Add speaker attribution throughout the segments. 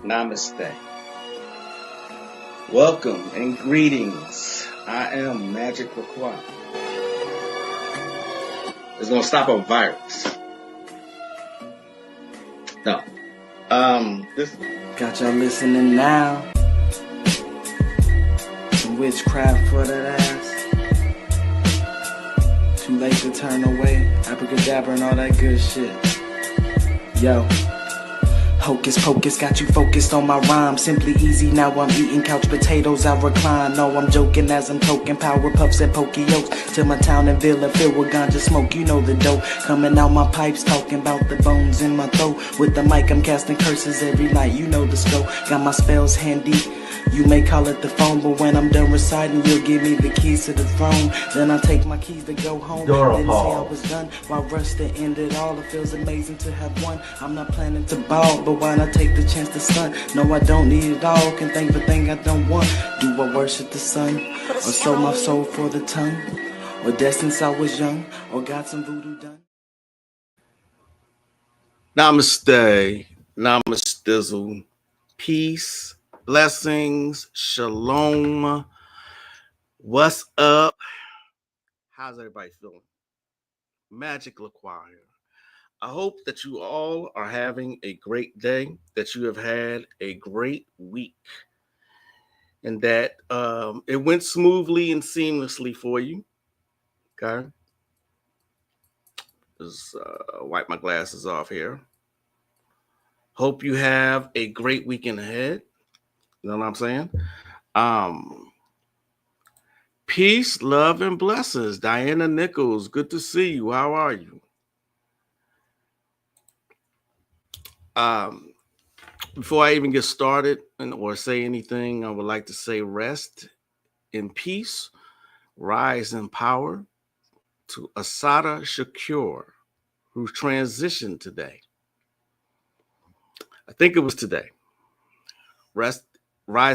Speaker 1: Namaste. Welcome and greetings. I am Magick. It's gonna stop a virus. No. This
Speaker 2: Got y'all listening now. Some witchcraft for that ass. Too late to turn away. Abracadabra and all that good shit. Yo. Hocus pocus, got you focused on my rhyme. Simply easy, now I'm eating couch potatoes, I recline. No, I'm joking as I'm toking power puffs at Pokeos. Till my town and villa filled with ganja smoke, you know the dope. Coming out my pipes, talking about the bones in my throat. With the mic, I'm casting curses every night, you know the scope. Got my spells handy. You may call it the phone, but when I'm done reciting, you'll give me the keys to the throne. Then I take my keys to go home. Didn't say I was done. While rush to end it all, it feels amazing to have won. I'm not planning to ball, but why not take the chance to stunt? No, I don't need it all. Can think of a thing I don't want. Do I worship the sun? Or sold my soul for the tongue? Or death since I was young? Or got some voodoo done?
Speaker 1: Namaste. Namastizzle. Peace. Blessings. Shalom. What's up? How's everybody feeling? Magick LaQuire. I hope that you all are having a great day, that you have had a great week, and that it went smoothly and seamlessly for you. Okay. Just wipe my glasses off here. Hope you have a great weekend ahead. You know what I'm saying? Peace, love, and blessings. Diana Nichols, good to see you. How are you? Before I even get started or say anything, I would like to say rest in peace, rise in power to Assata Shakur, who transitioned today. I think it was today. Rise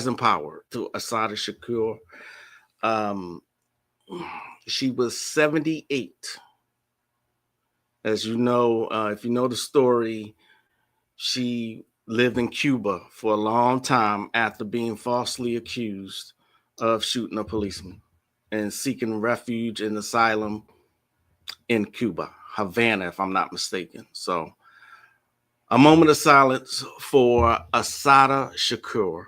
Speaker 1: in power to Assata Shakur. She was 78. As you know, if you know the story, she lived in Cuba for a long time after being falsely accused of shooting a policeman and seeking refuge and asylum in Cuba, Havana, if I'm not mistaken. So a moment of silence for Assata Shakur.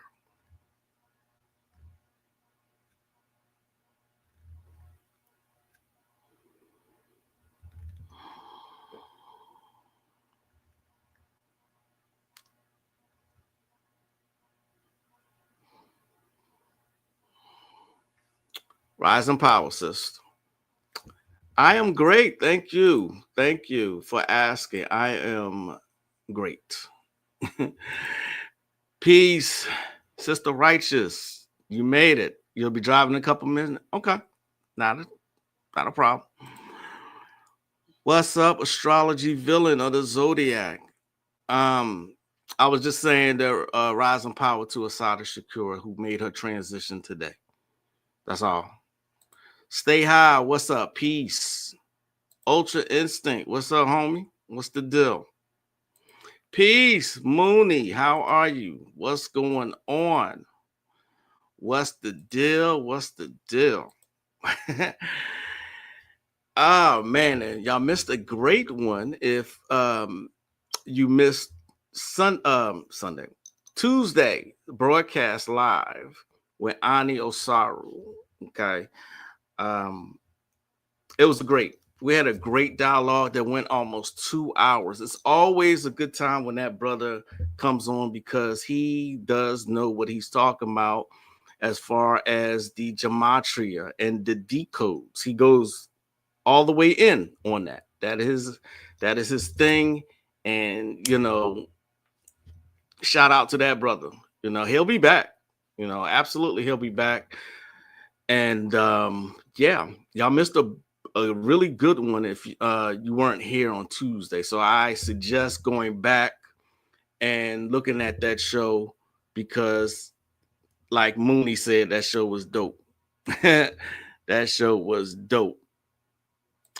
Speaker 1: Rise in power, sister. I am great. Thank you. Thank you for asking. I am great. Peace, Sister Righteous. You made it. You'll be driving in a couple minutes. Okay. Not a problem. What's up, astrology villain of the zodiac? I was just saying that rise in power to Assata Shakur, who made her transition today. That's all. Stay high. What's up? Peace. Ultra Instinct. What's up, homie? What's the deal? Peace. Mooney. How are you? What's going on? What's the deal? What's the deal? Oh man, y'all missed a great one if you missed Sunday, Tuesday broadcast live with Ani Osaru. Okay. It was great. We had a great dialogue that went almost 2 hours. It's always a good time when that brother comes on because he does know what he's talking about as far as the gematria and the decodes. He goes all the way in on that. That is his thing. And, shout out to that brother. He'll be back. Absolutely he'll be back. And yeah, y'all missed a really good one if you weren't here on Tuesday. So I suggest going back and looking at that show because, like Mooney said, that show was dope. That show was dope.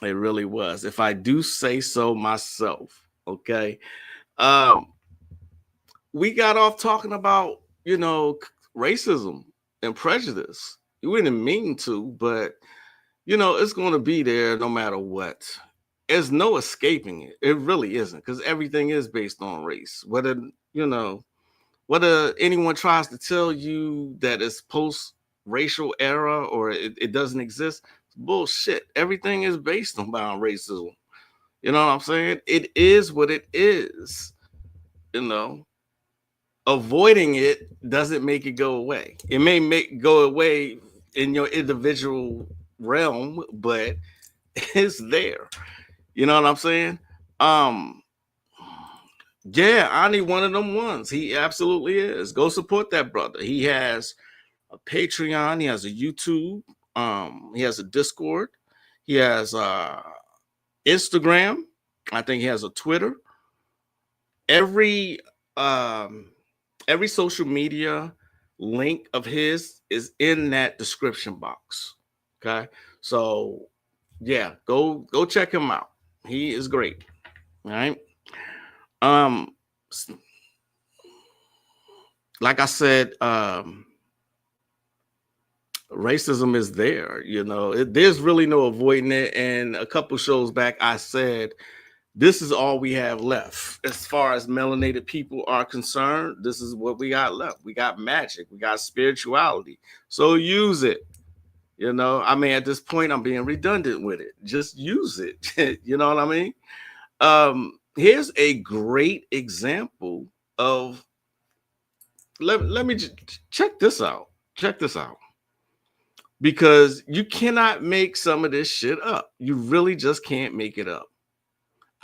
Speaker 1: It really was. If I do say so myself, okay. we got off talking about, racism and prejudice. We didn't mean to, but it's going to be there no matter what. There's no escaping it. It really isn't, because everything is based on race. Whether anyone tries to tell you that it's post-racial era or it doesn't exist, it's bullshit. Everything is based on racism. You know what I'm saying? It is what it is. You know, avoiding it doesn't make it go away. It may make go away in your individual realm, but it's there. You know what I'm saying? Um, yeah, I need one of them ones. He absolutely is. Go support that brother. He has a Patreon, he has a YouTube, he has a Discord, he has Instagram, I think he has a Twitter. Every every social media link of his is in that description box. Okay. So yeah, go check him out. He is great. All right. Um, like I said, racism is there. There's really no avoiding it. And a couple shows back, I said this is all we have left as far as melanated people are concerned. This is what we got left. We got magic. We got spirituality. So use it. At this point, I'm being redundant with it. Just use it. You know what I mean? Here's a great example of. Let me check this out. Check this out. Because you cannot make some of this shit up. You really just can't make it up.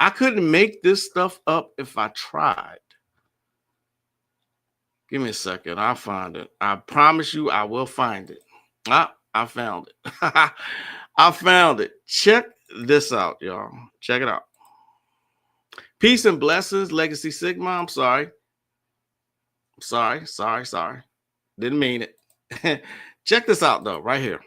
Speaker 1: I couldn't make this stuff up if I tried. Give me a second. I'll find it. I promise you I will find it. I found it. I found it. Check this out, y'all. Check it out. Peace and blessings, Legacy Sigma. I'm sorry. Sorry. Didn't mean it. Check this out, though, right here.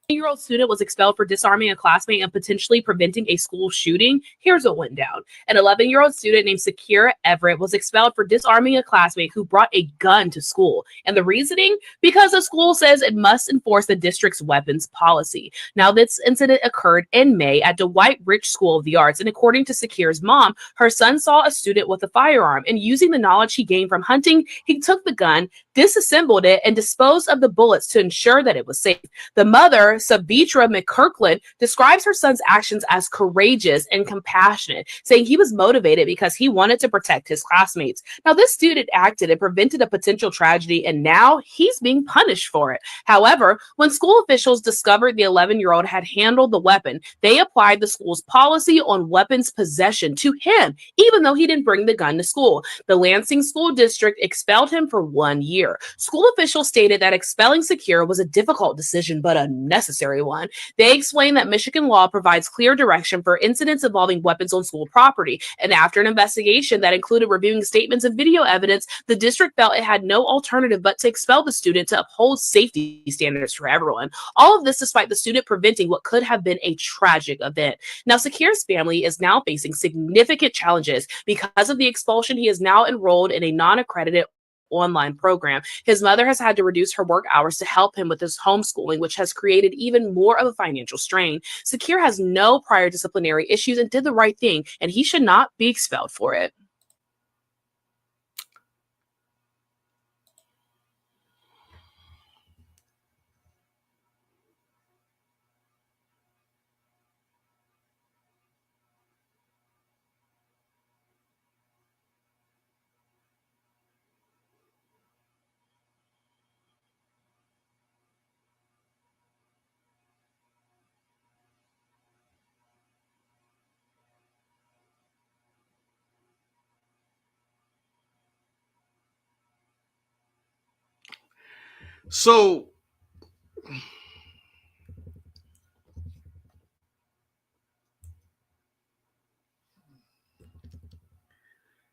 Speaker 3: Year-old student was expelled for disarming a classmate and potentially preventing a school shooting. Here's what went down. An 11-year-old student named Sakir Everett was expelled for disarming a classmate who brought a gun to school. And the reasoning? Because the school says it must enforce the district's weapons policy. Now, this incident occurred in May at Dwight Rich School of the Arts. And according to Sakir's mom, her son saw a student with a firearm. And using the knowledge he gained from hunting, he took the gun, disassembled it, and disposed of the bullets to ensure that it was safe. The mother, Savitra McKirkland, describes her son's actions as courageous and compassionate, saying he was motivated because he wanted to protect his classmates. Now, this student acted and prevented a potential tragedy, and now he's being punished for it. However, when school officials discovered the 11-year-old had handled the weapon, they applied the school's policy on weapons possession to him, even though he didn't bring the gun to school. The Lansing School District expelled him for 1 year. School officials stated that expelling Sakir was a difficult decision, but a necessary one. They explained that Michigan law provides clear direction for incidents involving weapons on school property. And after an investigation that included reviewing statements and video evidence, the district felt it had no alternative but to expel the student to uphold safety standards for everyone. All of this despite the student preventing what could have been a tragic event. Now, Sakir's family is now facing significant challenges. Because of the expulsion, he is now enrolled in a non-accredited online program. His mother has had to reduce her work hours to help him with his homeschooling, which has created even more of a financial strain. Sakir has no prior disciplinary issues and did the right thing, and he should not be expelled for it.
Speaker 1: So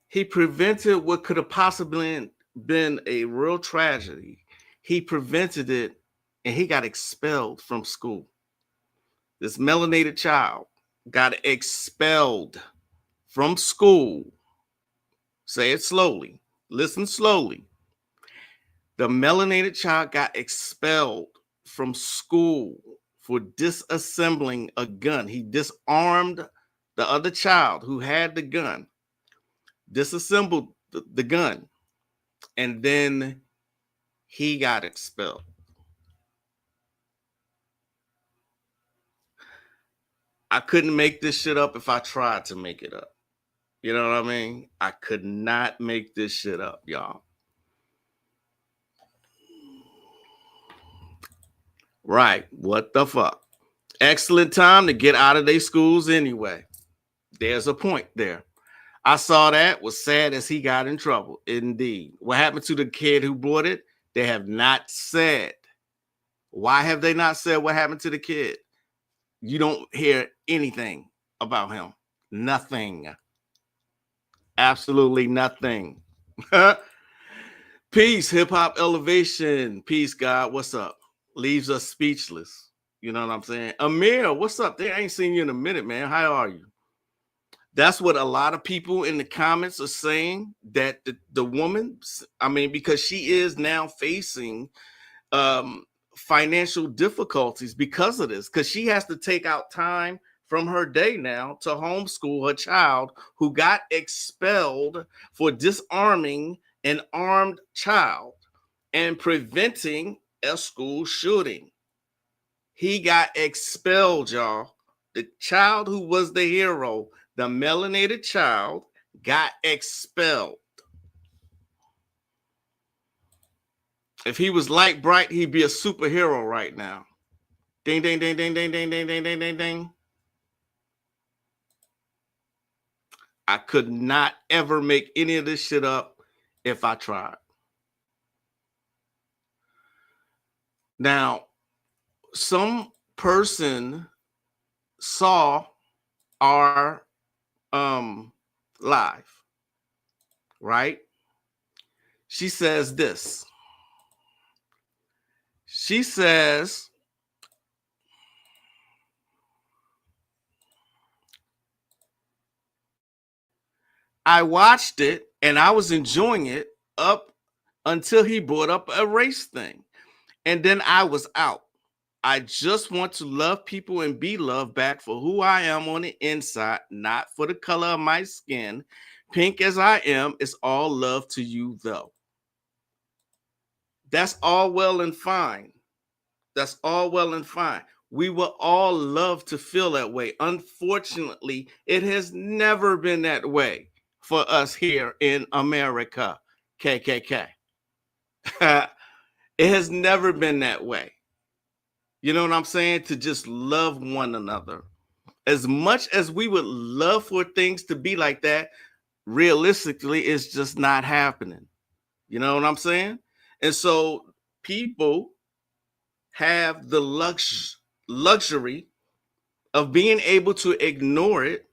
Speaker 1: he prevented what could have possibly been a real tragedy. He prevented it and he got expelled from school. This melanated child got expelled from school. Say it slowly. Listen slowly. The melanated child got expelled from school for disassembling a gun. He disarmed the other child who had the gun, disassembled the gun, and then he got expelled. I couldn't make this shit up if I tried to make it up. You know what I mean? I could not make this shit up, y'all. Right. What the fuck? Excellent time to get out of their schools anyway. There's a point there. I saw that, was sad as he got in trouble. Indeed. What happened to the kid who brought it? They have not said. Why have they not said what happened to the kid? You don't hear anything about him. Nothing. Absolutely nothing. Peace, hip hop elevation. Peace, God. What's up? Leaves us speechless. You know what I'm saying? Amir, what's up? They ain't seen you in a minute, man. How are you? That's what a lot of people in the comments are saying, that the woman, I mean, because she is now facing financial difficulties because of this, because she has to take out time from her day now to homeschool her child who got expelled for disarming an armed child and preventing a school shooting. He got expelled, y'all. The child who was the hero, the melanated child, got expelled. If he was light bright, he'd be a superhero right now. Ding, ding, ding, ding, ding, ding, ding, ding, ding, ding, ding. I could not ever make any of this shit up if I tried. Now, some person saw our live, right? She says this. She says, I watched it and I was enjoying it up until he brought up a race thing. And then I was out. I just want to love people and be loved back for who I am on the inside, not for the color of my skin. Pink as I am, it's all love to you, though. That's all well and fine. That's all well and fine. We will all love to feel that way. Unfortunately, it has never been that way for us here in America, KKK. It has never been that way. You know what I'm saying? To just love one another. As much as we would love for things to be like that, realistically, it's just not happening. You know what I'm saying? And so people have the luxury of being able to ignore it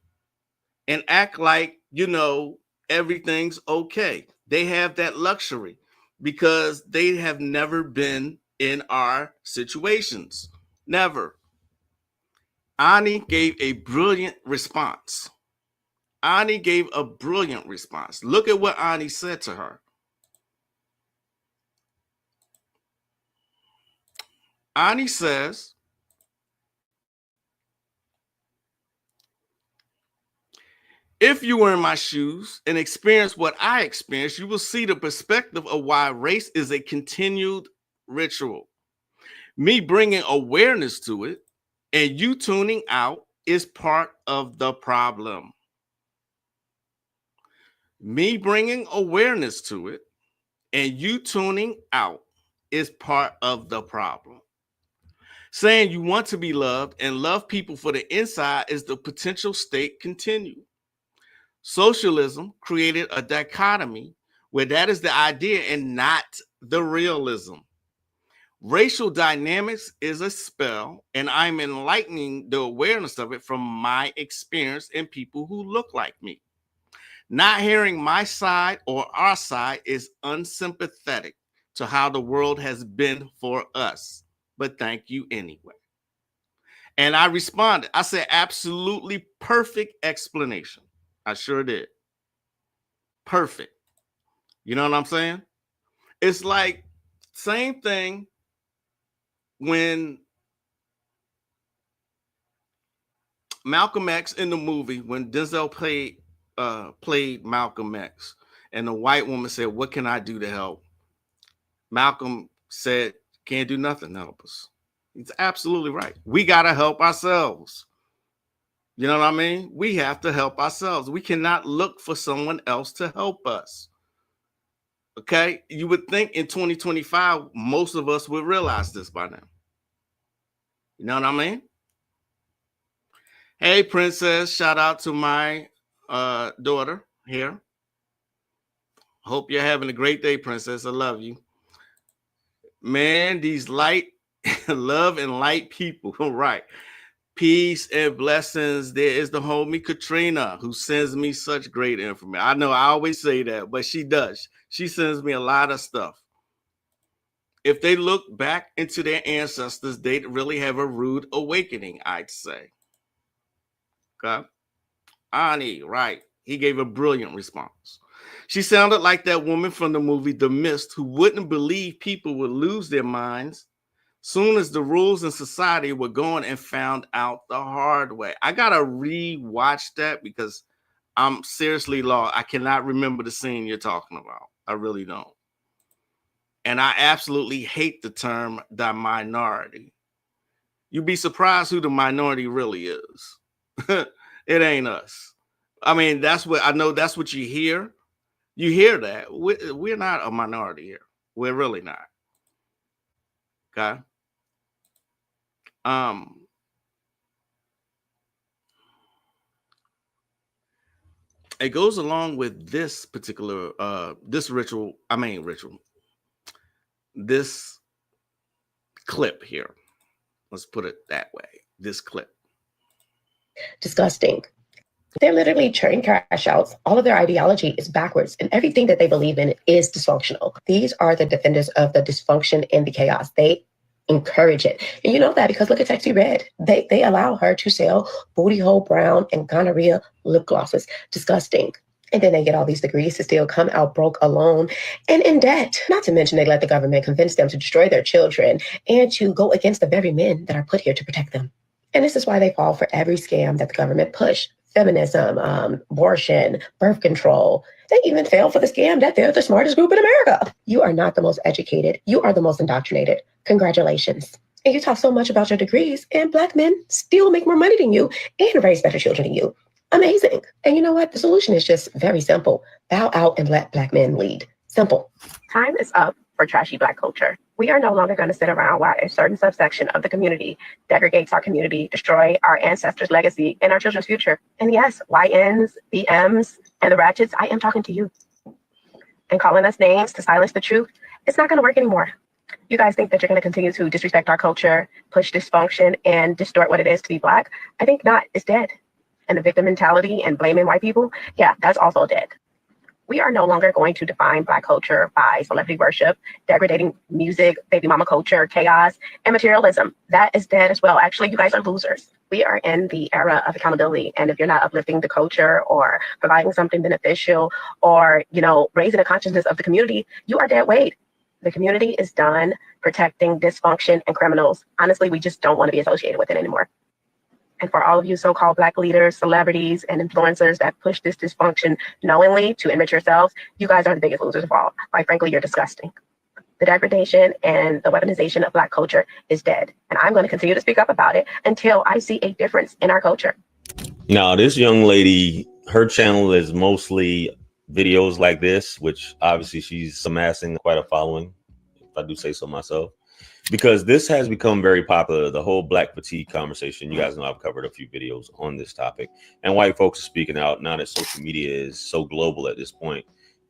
Speaker 1: and act like, you know, everything's okay. They have that luxury because they have never been in our situations. Never. Ani gave a brilliant response. Ani gave a brilliant response. Look at what Ani said to her. Ani says, if you were in my shoes and experience what I experienced, you will see the perspective of why race is a continued ritual. Me bringing awareness to it and you tuning out is part of the problem. Me bringing awareness to it and you tuning out is part of the problem. Saying you want to be loved and love people for the inside is the potential state continue. Socialism created a dichotomy where that is the idea and not the realism. Racial dynamics is a spell, and I'm enlightening the awareness of it from my experience and people who look like me. Not hearing my side or our side is unsympathetic to how the world has been for us. but thank you anyway. And I responded. I said, absolutely perfect explanation. I sure did. Perfect. You know what I'm saying? It's like same thing when Malcolm X in the movie, when Denzel played Malcolm X, and the white woman said, "What can I do to help?" Malcolm said, "Can't do nothing to help us." He's absolutely right. We got to help ourselves. You know what I mean? We have to help ourselves. We cannot look for someone else to help us. Okay? You would think in 2025, most of us would realize this by now. You know what I mean? Hey, Princess, shout out to my daughter here. Hope you're having a great day, Princess. I love you. Man, these light, love and light people. Right. Peace and blessings. There is the homie Katrina who sends me such great information. I know I always say that, but she does. She sends me a lot of stuff. If they look back into their ancestors, they'd really have a rude awakening, I'd say. Okay. Ani, right. He gave a brilliant response. She sounded like that woman from the movie The Mist who wouldn't believe people would lose their minds soon as the rules in society were gone and found out the hard way. I got to re-watch that because I'm seriously lost. I cannot remember the scene you're talking about. I really don't. And I absolutely hate the term the minority. You'd be surprised who the minority really is. It ain't us. I mean, that's what I know. That's what you hear. You hear that. We're not a minority here. We're really not. Okay. It goes along with this particular this this clip here. Let's put it that way. This clip.
Speaker 4: Disgusting. They're literally train crash outs. All of their ideology is backwards, and everything that they believe in is dysfunctional. These are the defenders of the dysfunction and the chaos. They encourage it. And you know that because look at Sexy Red. They allow her to sell booty hole brown and gonorrhea lip glosses. Disgusting. And then they get all these degrees to still come out broke, alone, and in debt. Not to mention they let the government convince them to destroy their children and to go against the very men that are put here to protect them. And this is why they fall for every scam that the government push. Feminism, abortion, birth control. They even fail for the scam that they're the smartest group in America. You are not the most educated. You are the most indoctrinated. Congratulations. And you talk so much about your degrees, and Black men still make more money than you and raise better children than you. Amazing. And you know what? The solution is just very simple. Bow out and let Black men lead. Simple. Time is up for trashy Black culture. We are no longer going to sit around while a certain subsection of the community degrades our community, destroy our ancestors' legacy and our children's future. And yes, YNs, BMs, and the ratchets, I am talking to you. And calling us names to silence the truth, it's not going to work anymore. You guys think that you're going to continue to disrespect our culture, push dysfunction, and distort what it is to be Black? I think not. It's dead. And the victim mentality and blaming white people, yeah, that's also dead. We are no longer going to define Black culture by celebrity worship, degrading music, baby mama culture, chaos, and materialism. That is dead as well. Actually, you guys are losers. We are in the era of accountability. And if you're not uplifting the culture or providing something beneficial or, raising the consciousness of the community, you are dead weight. The community is done protecting dysfunction and criminals. Honestly, we just don't want to be associated with it anymore. And for all of you so-called Black leaders, celebrities, and influencers that push this dysfunction knowingly to enrich yourselves, you guys are the biggest losers of all. Quite frankly, you're disgusting. The degradation and the weaponization of Black culture is dead. And I'm going to continue to speak up about it until I see a difference in our culture.
Speaker 5: Now, this young lady, her channel is mostly videos like this, which obviously she's amassing quite a following, if I do say so myself. Because this has become very popular, the whole Black fatigue conversation. You guys know I've covered a few videos on this topic. And white folks are speaking out now that social media is so global at this point.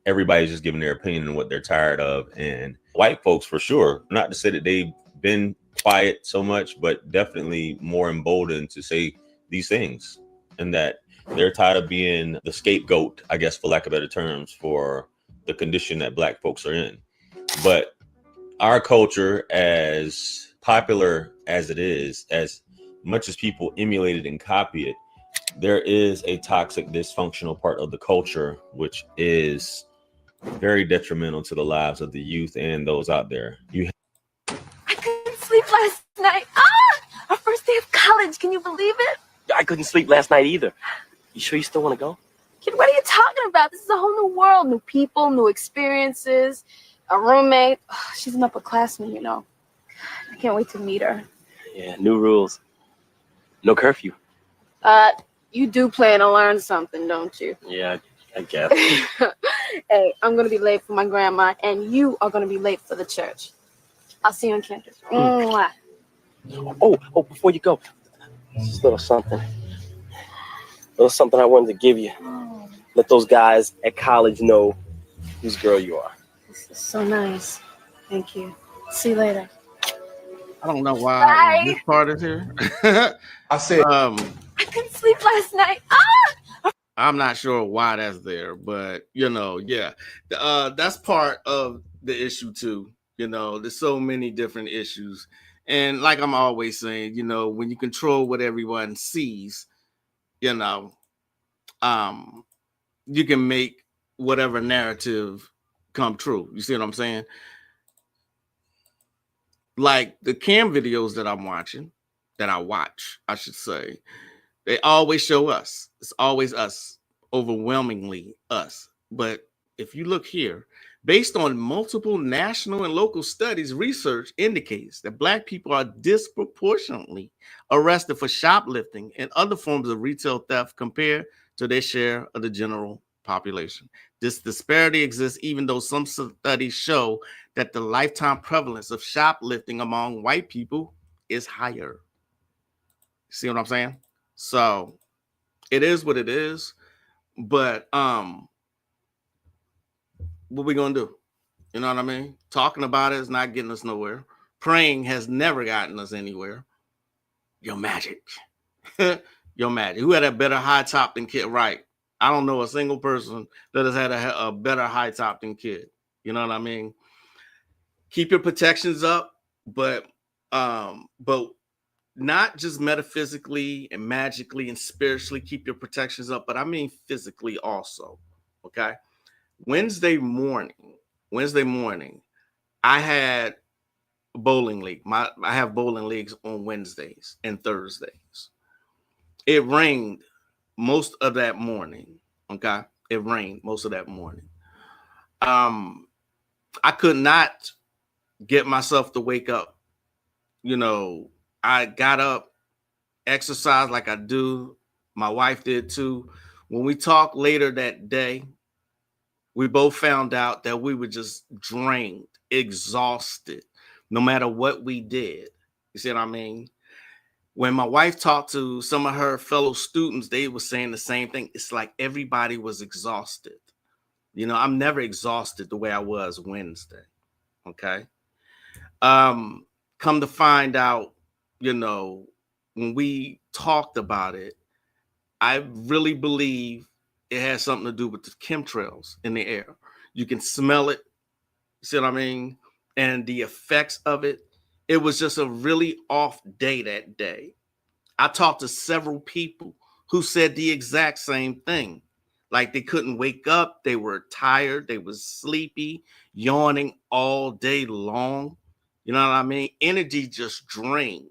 Speaker 5: Everybody's just giving their opinion on what they're tired of. And white folks, for sure, not to say that they've been quiet so much, but definitely more emboldened to say these things. And that they're tired of being the scapegoat, I guess, for lack of better terms, for the condition that Black folks are in. But our culture as popular as it is, as much as people emulate it and copy it, there is a toxic, dysfunctional part of the culture, which is very detrimental to the lives of the youth and those out there.
Speaker 6: I couldn't sleep last night. Our first day of college. Can you believe it?
Speaker 7: I couldn't sleep last night either. You sure you still want to go?
Speaker 6: Kid, what are you talking about? This is a whole new world, new people, new experiences, a roommate. She's an upperclassman, you know. I can't wait to meet her.
Speaker 7: Yeah, new rules. No curfew.
Speaker 6: You do plan to learn something, don't you?
Speaker 7: Yeah, I guess.
Speaker 6: Hey, I'm gonna be late for my grandma, and you are gonna be late for the church. I'll see you on campus. Mwah.
Speaker 7: Oh, before you go, just a little something. I wanted to give you. Let those guys at college know whose girl you are.
Speaker 6: This is so nice. Thank you. See you later.
Speaker 1: I don't know why
Speaker 6: Bye.
Speaker 1: this part is here.
Speaker 8: I said,
Speaker 6: I couldn't sleep last night.
Speaker 1: I'm not sure why that's there, but yeah, that's part of the issue too. There's so many different issues, and like I'm always saying, when you control what everyone sees, you can make whatever narrative come true. You see what I'm saying? Like the cam videos that I watch, I should say, they always show us. It's always us, overwhelmingly us. But if you look here, based on multiple national and local studies, research indicates that Black people are disproportionately arrested for shoplifting and other forms of retail theft compared to their share of the general population. This disparity exists even though some studies show that the lifetime prevalence of shoplifting among white people is higher. See what I'm saying? So it is what it is, but what we gonna do? You know what I mean? Talking about it is not getting us nowhere. Praying has never gotten us anywhere. Your Magick. Your Magick. Who had a better high top than Kid? Right. I don't know a single person that has had a better high top than Kid. You know what I mean? Keep your protections up, but not just metaphysically and magically and spiritually keep your protections up, but I mean physically also. Okay. Wednesday morning, I had a bowling league. I have bowling leagues on Wednesdays and Thursdays. It rained most of that morning. Okay. It rained most of that morning. I could not get myself to wake up. I got up, exercised like I do. My wife did too. When we talked later that day, we both found out that we were just drained, exhausted, no matter what we did. You see what I mean? When my wife talked to some of her fellow students, they were saying the same thing. It's like everybody was exhausted. I'm never exhausted the way I was Wednesday. Okay. Come to find out, when we talked about it, I really believe it has something to do with the chemtrails in the air. You can smell it. You see what I mean? And the effects of it. It was just a really off day that day. I talked to several people who said the exact same thing. Like they couldn't wake up. They were tired. They were sleepy, yawning all day long. You know what I mean? Energy just drained.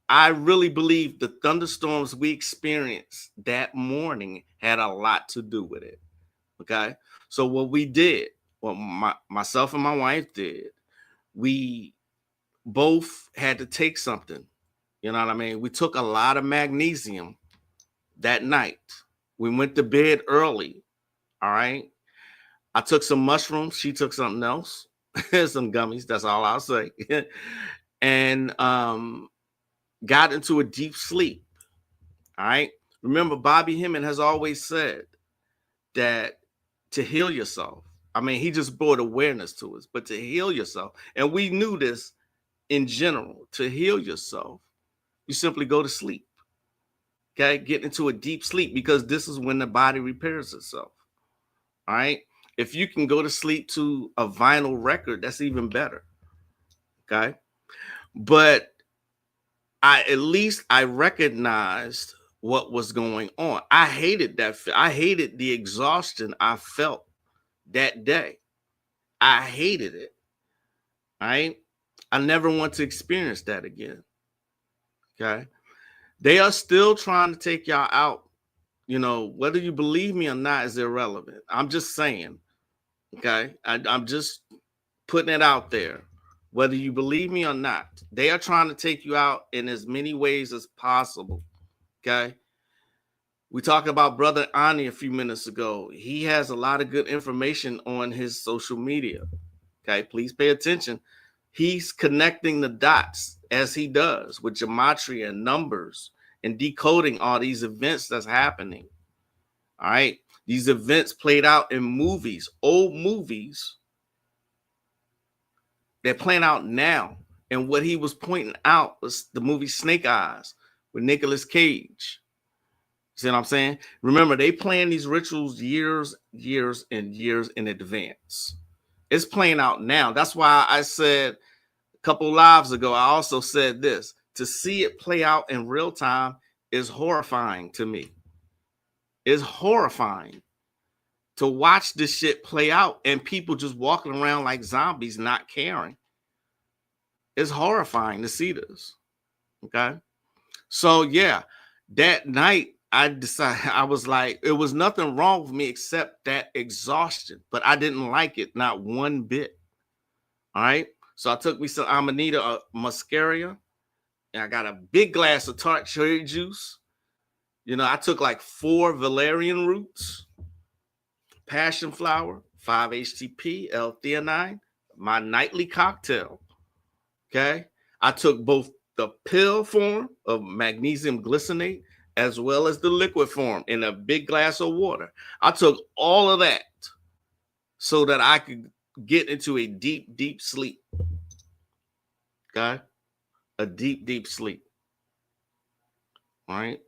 Speaker 1: I really believe the thunderstorms we experienced that morning had a lot to do with it. Okay. So what we did, what myself and my wife did, we both had to take something. You know what I mean? We took a lot of magnesium that night. We went to bed early. All right. I took some mushrooms. She took something else. Some gummies. That's all I'll say. And got into a deep sleep. All right. Remember, Bobby Hemming has always said that to heal yourself, I mean, he just brought awareness to us, but to heal yourself, and we knew this in general, to heal yourself, you simply go to sleep. Okay. Get into a deep sleep because this is when the body repairs itself. All right. If you can go to sleep to a vinyl record, that's even better. Okay. but at least I recognized what was going on. I hated that. I hated the exhaustion I felt that day. I hated it. Right? I never want to experience that again. Okay. They are still trying to take y'all out. You know, whether you believe me or not is irrelevant. I'm just saying. Okay. I'm just putting it out there. Whether you believe me or not, they are trying to take you out in as many ways as possible. Okay. We talked about Brother Ani a few minutes ago. He has a lot of good information on his social media. Okay. Please pay attention. He's connecting the dots as he does with gematria and numbers and decoding all these events that's happening. All right. These events played out in movies, old movies. They're playing out now. And what he was pointing out was the movie Snake Eyes with Nicolas Cage. See what I'm saying? Remember, they plan these rituals years in advance. It's playing out now. That's why I said a couple lives ago, I also said this. To see it play out in real time is horrifying to me. It's horrifying to watch this shit play out and people just walking around like zombies, not caring. It's horrifying to see this. Okay. So yeah, that night I decided, I was like, it was nothing wrong with me except that exhaustion, but I didn't like it, not one bit. All right. So I took me some Amanita muscaria, and I got a big glass of tart cherry juice. You know, I took like 4 valerian roots, passion flower, 5-HTP, L-theanine, my nightly cocktail. Okay. I took both the pill form of magnesium glycinate as well as the liquid form in a big glass of water. I took all of that so that I could get into a deep, deep sleep. Okay. A deep, deep sleep. All right.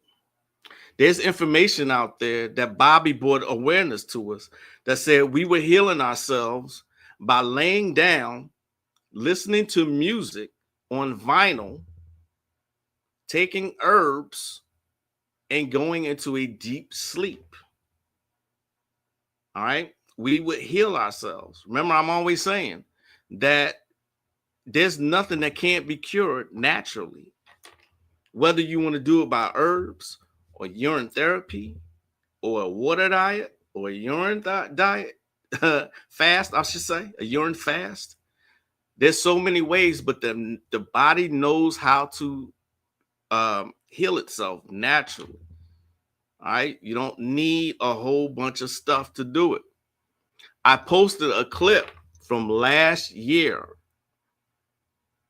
Speaker 1: There's information out there that Bobby brought awareness to us that said we were healing ourselves by laying down, listening to music on vinyl, taking herbs, and going into a deep sleep. All right. We would heal ourselves. Remember, I'm always saying that there's nothing that can't be cured naturally. Whether you want to do it by herbs or urine therapy or a water diet or a urine diet, fast, I should say, a urine fast. There's so many ways, but the body knows how to heal itself naturally. All right. You don't need a whole bunch of stuff to do it. I posted a clip from last year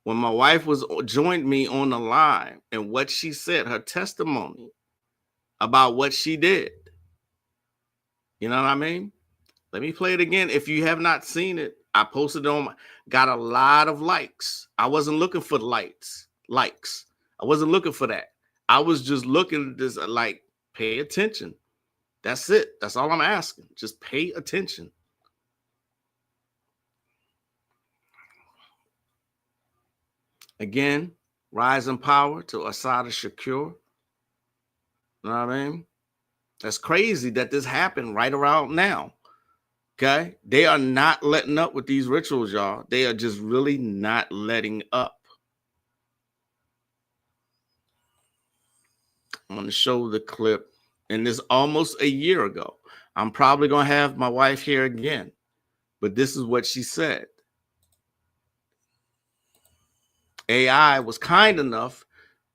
Speaker 1: when my wife joined me on the line and what she said, her testimony about what she did. You know what I mean? Let me play it again. If you have not seen it, I posted it got a lot of likes. I wasn't looking for likes. I wasn't looking for that. I was just looking at this like, pay attention. That's it. That's all I'm asking. Just pay attention. Again, rise in power to Assata Shakur. You know what I mean? That's crazy that this happened right around now. Okay? They are not letting up with these rituals, y'all. They are just really not letting up. I'm going to show the clip. And this almost a year ago. I'm probably going to have my wife here again. But this is what she said. AI was kind enough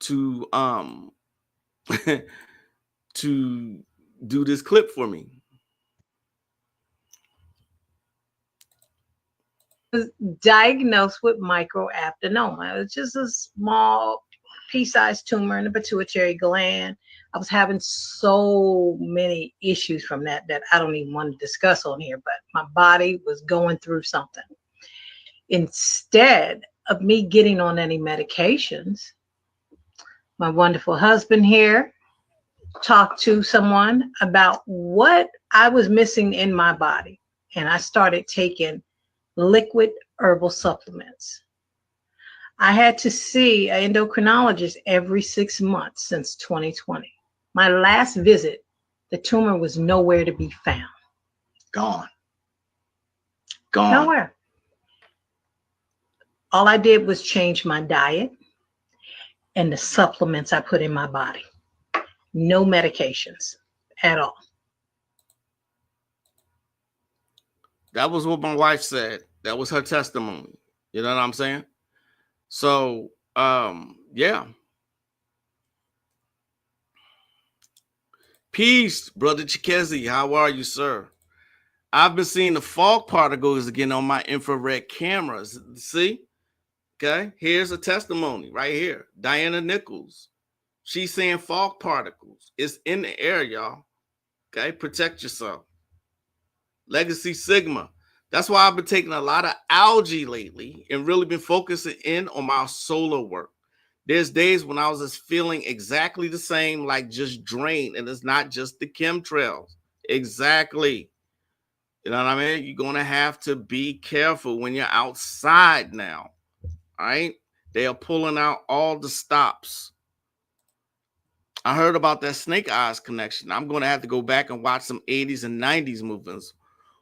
Speaker 1: to to do this clip for me.
Speaker 8: Was diagnosed with microadenoma. It's just a small pea-sized tumor in the pituitary gland. I was having so many issues from that I don't even want to discuss on here, but my body was going through something. Instead of me getting on any medications, my wonderful husband here talked to someone about what I was missing in my body. And I started taking liquid herbal supplements. I had to see an endocrinologist every 6 months since 2020. My last visit, the tumor was nowhere to be found.
Speaker 9: Gone. Gone.
Speaker 8: Nowhere. All I did was change my diet and the supplements I put in my body. No medications at all.
Speaker 1: That was what my wife said. That was her testimony. You know what I'm saying? So, yeah. Peace, brother Chikezi. How are you, sir? I've been seeing the fog particles again on my infrared cameras. See? Okay, here's a testimony right here. Diana Nichols. She's saying fog particles. It's in the air, y'all. Okay, protect yourself. Legacy Sigma. That's why I've been taking a lot of algae lately and really been focusing in on my solar work. There's days when I was just feeling exactly the same, like just drained, and it's not just the chemtrails. Exactly. You know what I mean? You're going to have to be careful when you're outside now. All right? They are pulling out all the stops. I heard about that Snake Eyes connection. I'm going to have to go back and watch some 80s and 90s movies.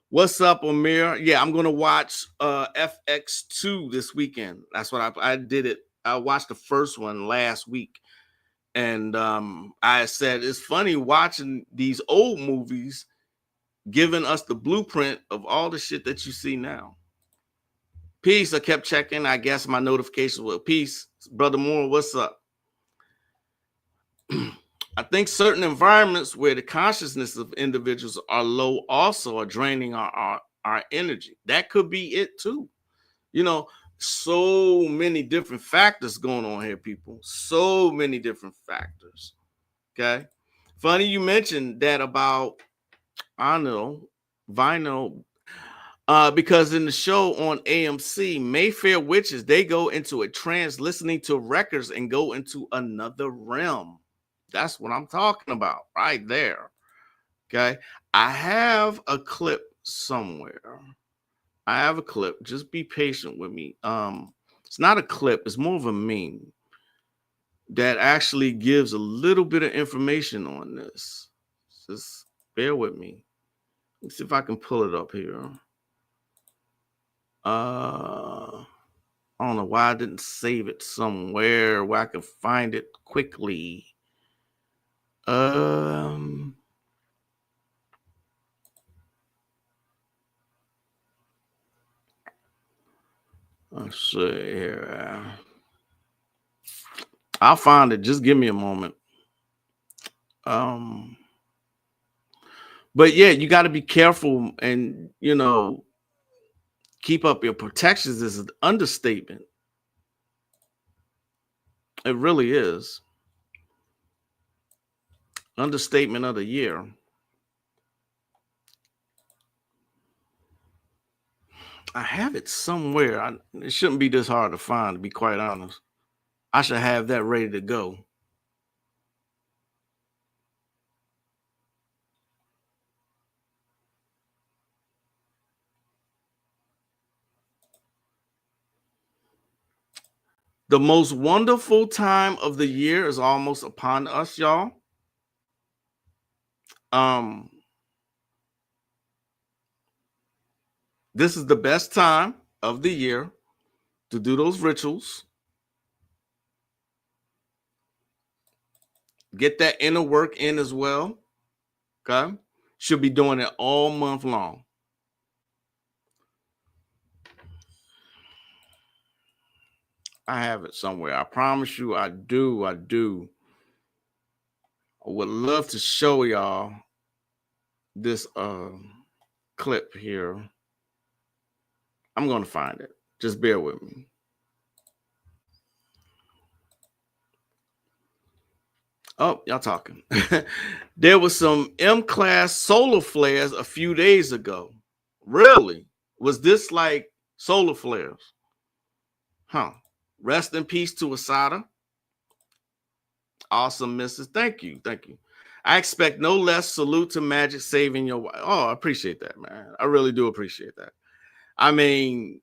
Speaker 1: What's up, Amir? Yeah, I'm going to watch FX2 this weekend. That's what I did it. I watched the first one last week. And I said, it's funny watching these old movies giving us the blueprint of all the shit that you see now. Peace. I kept checking. I guess my notifications were peace. Brother Moore, what's up? I think certain environments where the consciousness of individuals are low also are draining our energy. That could be it too. You know, so many different factors going on here, people. So many different factors. Okay. Funny you mentioned that about, I know, vinyl. Because in the show on AMC, Mayfair Witches, they go into a trance listening to records and go into another realm. That's what I'm talking about right there. Okay. I have a clip somewhere. I have a clip. Just be patient with me. It's not a clip. It's more of a meme that actually gives a little bit of information on this. Just bear with me. Let's see if I can pull it up here. I don't know why I didn't save it somewhere where I can find it quickly. Let's see here. I'll find it. Just give me a moment. But yeah, you got to be careful and, you know, keep up your protections is an understatement. It really is. Understatement of the year. I have it somewhere. It shouldn't be this hard to find, to be quite honest. I should have that ready to go. The most wonderful time of the year is almost upon us, y'all. This is the best time of the year to do those rituals. Get that inner work in as well. Okay. Should be doing it all month long. I have it somewhere. I promise you I do. I would love to show y'all this clip here. I'm going to find it. Just bear with me. Oh, y'all talking. There was some M-class solar flares a few days ago. Really? Was this like solar flares? Huh. Rest in peace to Asada. Awesome, missus. Thank you. Thank you. I expect no less. Salute to Magick saving your wife. Oh, I appreciate that, man. I really do appreciate that. I mean,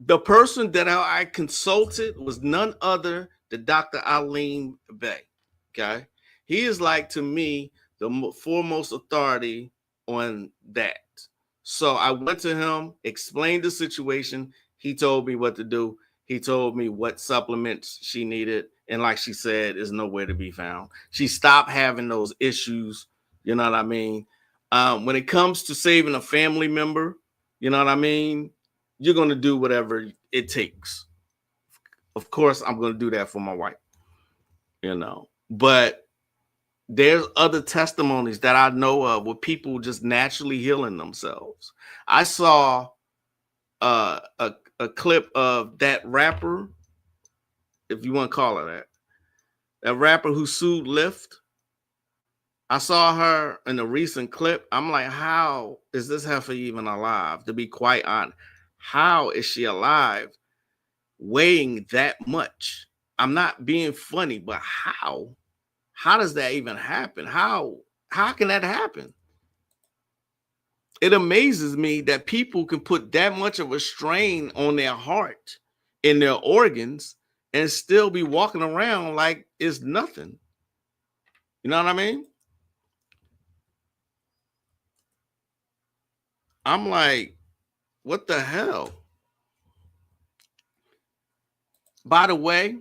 Speaker 1: The person that I consulted was none other than Dr. Alim Bey. Okay. He is like, to me, the foremost authority on that. So I went to him, explained the situation. He told me what to do. He told me what supplements she needed. And like she said, is nowhere to be found. She stopped having those issues. You know what I mean? When it comes to saving a family member, you know what I mean? You're going to do whatever it takes. Of course, I'm going to do that for my wife, you know. But there's other testimonies that I know of with people just naturally healing themselves. I saw a clip of that rapper, if you want to call her that rapper who sued Lyft. I saw her in a recent clip. I'm like, how is this heifer even alive? To be quite honest, how is she alive weighing that much? I'm not being funny, but how? How does that even happen? How can that happen? It amazes me that people can put that much of a strain on their heart and their organs and still be walking around like it's nothing. You know what I mean? I'm like, what the hell? By the way,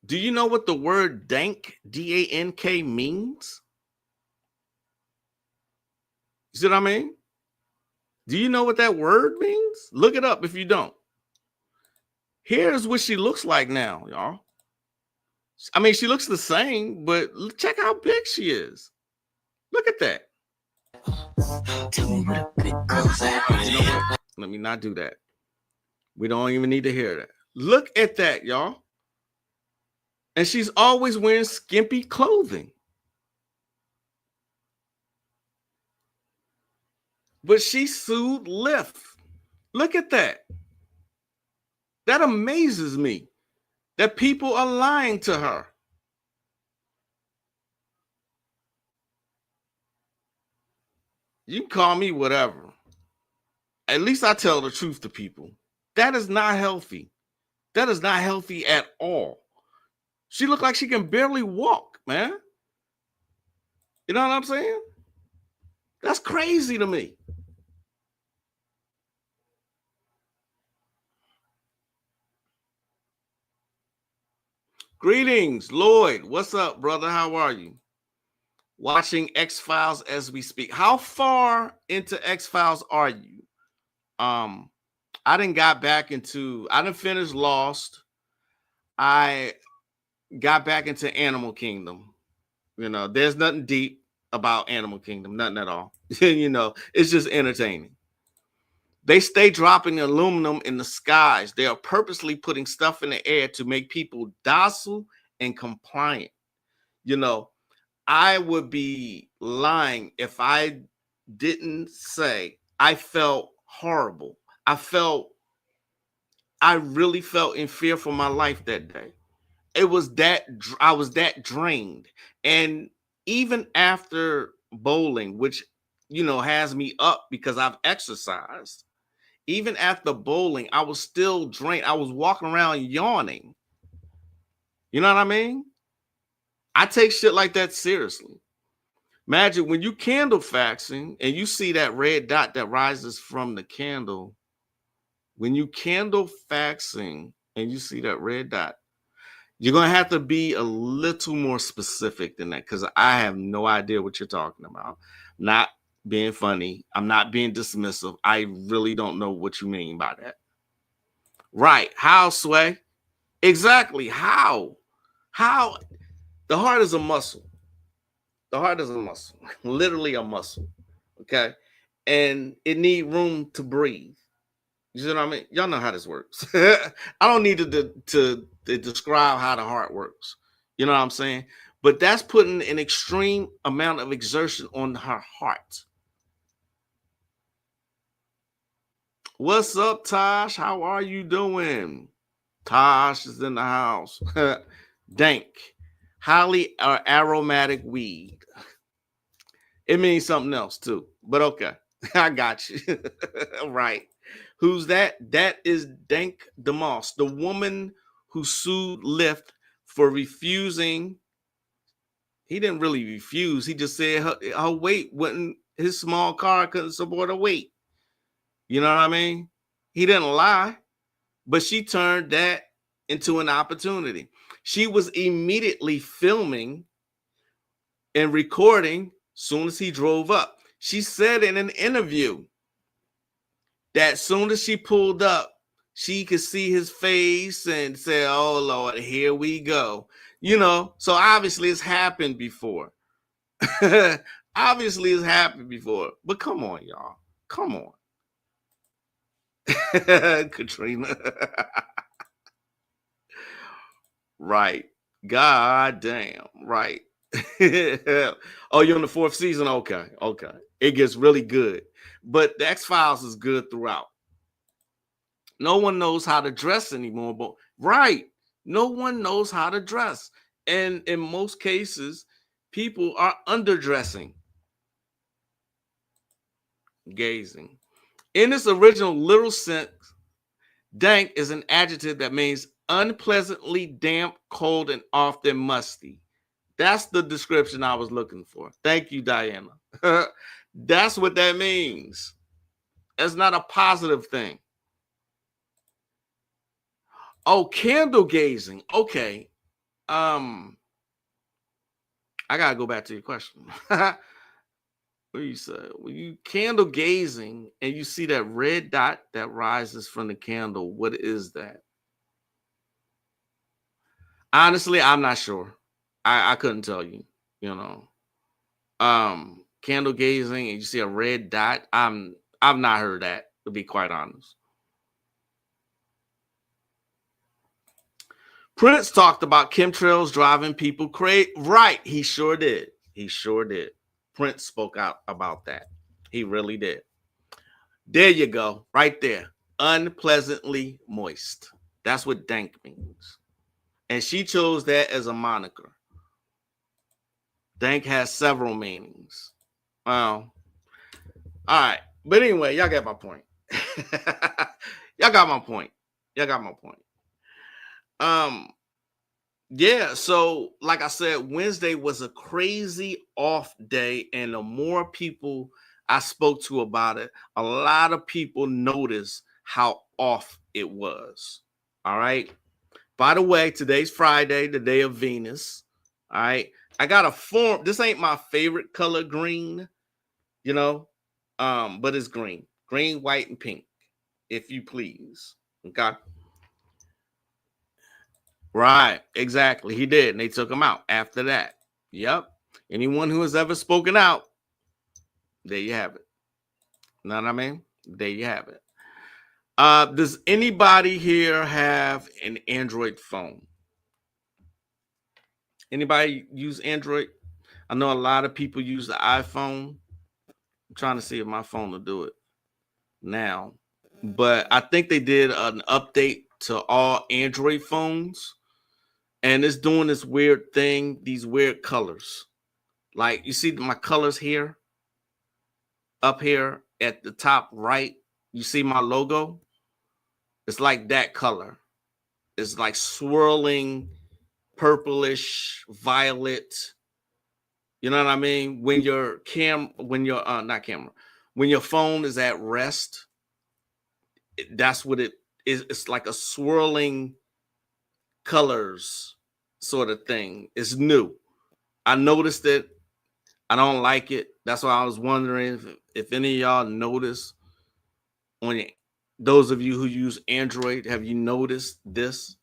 Speaker 1: do you know what the word dank, D-A-N-K, means? You see what I mean? Do you know what that word means? Look it up if you don't. Here's what she looks like now, y'all. I mean, she looks the same, but check how big she is. Look at that.
Speaker 2: Tell me what a big girl's at.
Speaker 1: You know what? Let me not do that. We don't even need to hear that. Look at that, y'all. And she's always wearing skimpy clothing. But she sued Lyft. Look at that. That amazes me that people are lying to her. You can call me whatever. At least I tell the truth to people. That is not healthy. That is not healthy at all. She looked like she can barely walk, man. You know what I'm saying? That's crazy to me. Greetings, Lloyd. What's up, brother? How are you? Watching X-Files as we speak. How far into X-Files are you? I didn't finish Lost. I got back into Animal Kingdom. You know, there's nothing deep about Animal Kingdom, nothing at all. You know, it's just entertaining. They stay dropping aluminum in the skies. They are purposely putting stuff in the air to make people docile and compliant. You know, I would be lying if I didn't say I felt horrible. I really felt in fear for my life that day. I was that drained. And even after bowling, which, you know, has me up because I've exercised, even after bowling, I was still drained. I was walking around yawning. You know what I mean? I take shit like that seriously. Magic, when you candle faxing and you see that red dot that rises from the candle, when you candle faxing and you see that red dot, you're going to have to be a little more specific than that because I have no idea what you're talking about. Not being funny. I'm not being dismissive. I really don't know what you mean by that. Right. How, Sway? Exactly. How? How? The heart is a muscle. The heart is a muscle. Literally a muscle. Okay? And it needs room to breathe. You know what I mean? Y'all know how this works. I don't need to describe how the heart works. You know what I'm saying? But that's putting an extreme amount of exertion on her heart. What's up, Tosh? How are you doing? Tosh is in the house. Dank. Highly aromatic weed. It means something else too. But okay. I got you. Right. Who's that? That is Dank DeMoss, the woman who sued Lyft for refusing. He didn't really refuse. He just said her weight wouldn't, his small car couldn't support her weight. You know what I mean? He didn't lie, but she turned that into an opportunity. She was immediately filming and recording soon as he drove up. She said in an interview that soon as she pulled up, she could see his face and say, "Oh Lord, here we go." You know, so obviously it's happened before. Obviously it's happened before. But come on, y'all. Come on. Katrina. Right. God damn. Right. Oh, you're on the 4th season? Okay. Okay. It gets really good. But the X-Files is good throughout. No one knows how to dress anymore. But right. No one knows how to dress. And in most cases, people are underdressing. Gazing. In its original literal sense, dank is an adjective that means unpleasantly damp, cold, and often musty. That's the description I was looking for. Thank you, Diana. That's what that means. It's not a positive thing. Oh, candle gazing. Okay. I gotta go back to your question. What you said? When you candle gazing and you see that red dot that rises from the candle, what is that? Honestly, I'm not sure. I couldn't tell you, you know. Candle gazing and you see a red dot. I've not heard that, to be quite honest. Prince talked about chemtrails driving people crazy. Right, he sure did. He sure did. Prince spoke out about that. He really did. There you go, right there. Unpleasantly moist. That's what dank means. And she chose that as a moniker. Dank has several meanings. Well, all right. But anyway, y'all got my point. Y'all got my point. Y'all got my point. Yeah, so like I said, Wednesday was a crazy off day, and the more people I spoke to about it, a lot of people noticed how off it was. All right. By the way, today's Friday, the day of Venus. All right. I got a form. This ain't my favorite color, green, you know, but it's green, white, and pink, if you please. Okay. Right, exactly. He did, and they took him out after that. Yep. Anyone who has ever spoken out, there you have it. Know what I mean? There you have it. Does anybody here have an Android phone? Anybody use Android? I know a lot of people use the iPhone. I'm trying to see if my phone will do it now. But I think they did an update to all Android phones. And it's doing this weird thing, these weird colors. Like, you see my colors here? Up here at the top right, you see my logo? It's like that color. It's like swirling, purplish, violet. You know what I mean? When your when your phone is at rest, that's what it is. It's like a swirling colors sort of thing. It's new. I noticed it. I don't like it. That's why I was wondering if any of y'all noticed. On those of you who use Android, have you noticed this?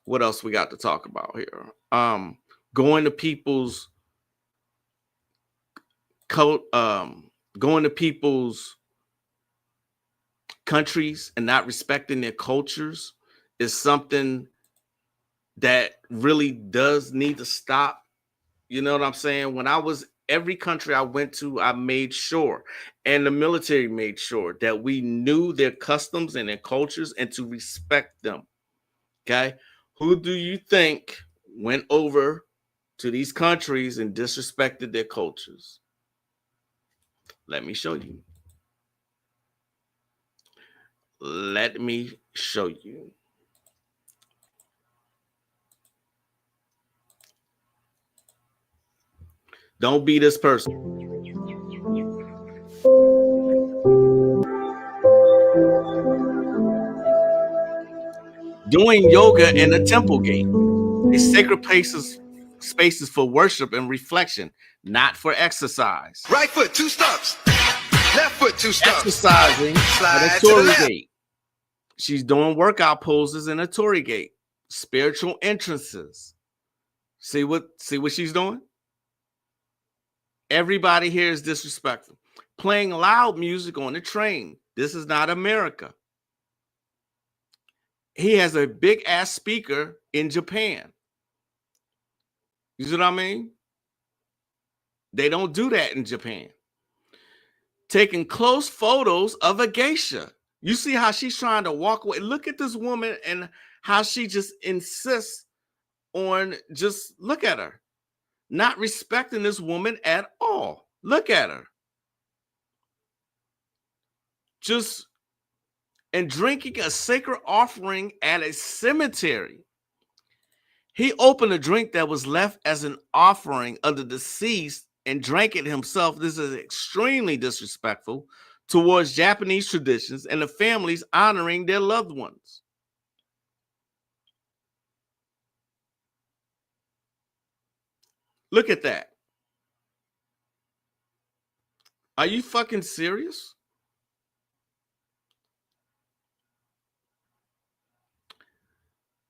Speaker 1: What else we got to talk about here? Going to people's going to people's countries and not respecting their cultures is something that really does need to stop. You know what I'm saying? When I was every country I went to, I made sure, and the military made sure that we knew their customs and their cultures and to respect them. Okay. Who do you think went over to these countries and disrespected their cultures? Let me show you. Let me show you. Don't be this person. Doing yoga in a temple gate. A sacred spaces for worship and reflection, not for exercise.
Speaker 10: Right foot, 2 stumps. Left foot, 2 stumps.
Speaker 1: Exercising
Speaker 10: Slide
Speaker 1: at a
Speaker 10: to the
Speaker 1: Tory
Speaker 10: left.
Speaker 1: gate. She's doing workout poses in a Tory gate. Spiritual entrances. See what she's doing? Everybody here is disrespectful. Playing loud music on the train. This is not America. He has a big ass speaker in Japan. You see what I mean? They don't do that in Japan. Taking close photos of a geisha. You see how she's trying to walk away. Look at this woman and how she just insists on just look at her. Not respecting this woman at all. Look at her. Just and drinking a sacred offering at a cemetery. He opened a drink that was left as an offering of the deceased and drank it himself. This is extremely disrespectful towards Japanese traditions and the families honoring their loved ones. Look at that. Are you fucking serious?